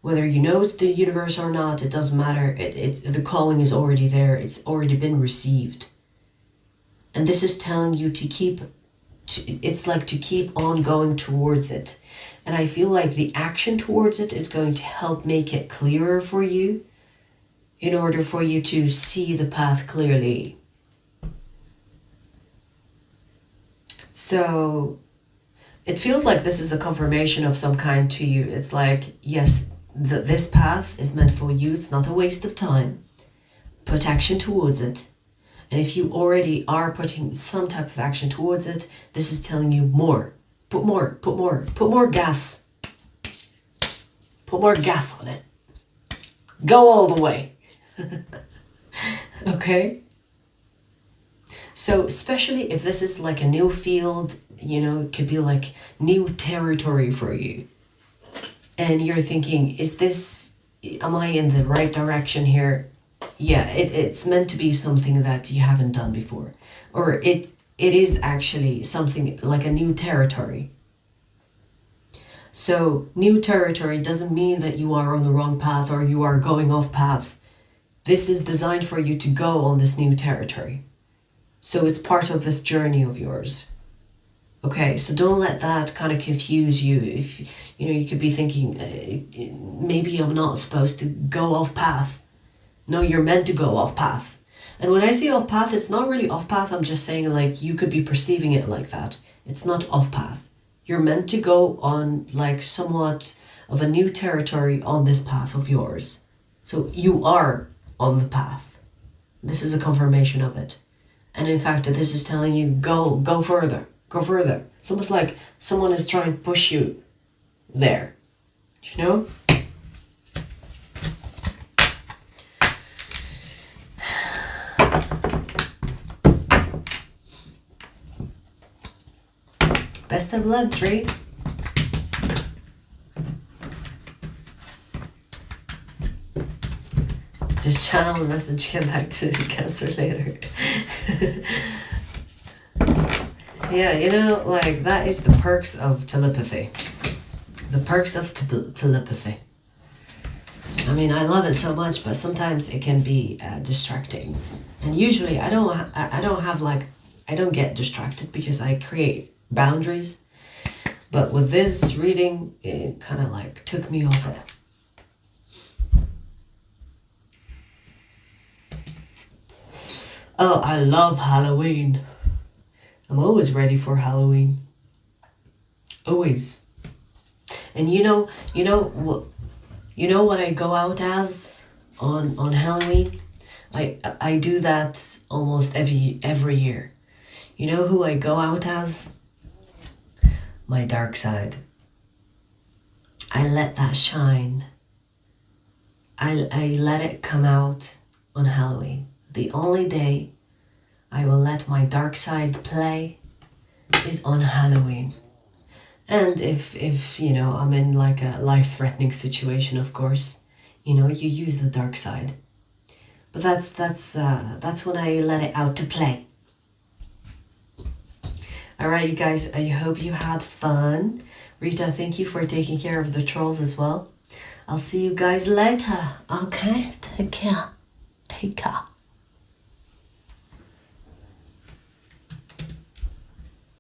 Whether you know it's the universe or not, it doesn't matter. The calling is already there. It's already been received. And this is telling you to keep on going towards it. And I feel like the action towards it is going to help make it clearer for you, in order for you to see the path clearly. So it feels like this is a confirmation of some kind to you. It's like, yes, this path is meant for you. It's not a waste of time. Put action towards it. And if you already are putting some type of action towards it, this is telling you more. Put more gas. Put more gas on it. Go all the way. Okay? So especially if this is like a new field, it could be like new territory for you. And you're thinking, am I in the right direction here? Yeah, it's meant to be something that you haven't done before. Or it is actually something like a new territory. So new territory doesn't mean that you are on the wrong path or you are going off path. This is designed for you to go on this new territory. So it's part of this journey of yours. Okay, so don't let that kind of confuse you. If, you know, you could be thinking, maybe I'm not supposed to go off path. No, you're meant to go off path. And when I say off path, it's not really off path. I'm just saying, like, you could be perceiving it like that. It's not off path. You're meant to go on, like, somewhat of a new territory on this path of yours. So you are on the path. This is a confirmation of it. And in fact, this is telling you, go further, go further. It's almost like someone is trying to push you there, you know? Best of luck, Tree. Just channel the message, get back to Cancer later. Yeah, you know, like, that is the perks of telepathy. The perks of telepathy. I mean, I love it so much, but sometimes it can be distracting. And usually I don't get distracted because I create boundaries. But with this reading, it kind of like took me off it. Oh, I love Halloween. I'm always ready for Halloween. Always. And you know what I go out as on Halloween? I do that almost every year. You know who I go out as? My dark side. I let that shine. I let it come out on Halloween. The only day I will let my dark side play is on Halloween. And if you know, I'm in like a life-threatening situation, of course, you know, you use the dark side. But that's when I let it out to play. All right, you guys, I hope you had fun. Rita, thank you for taking care of the trolls as well. I'll see you guys later. Okay, take care. Take care.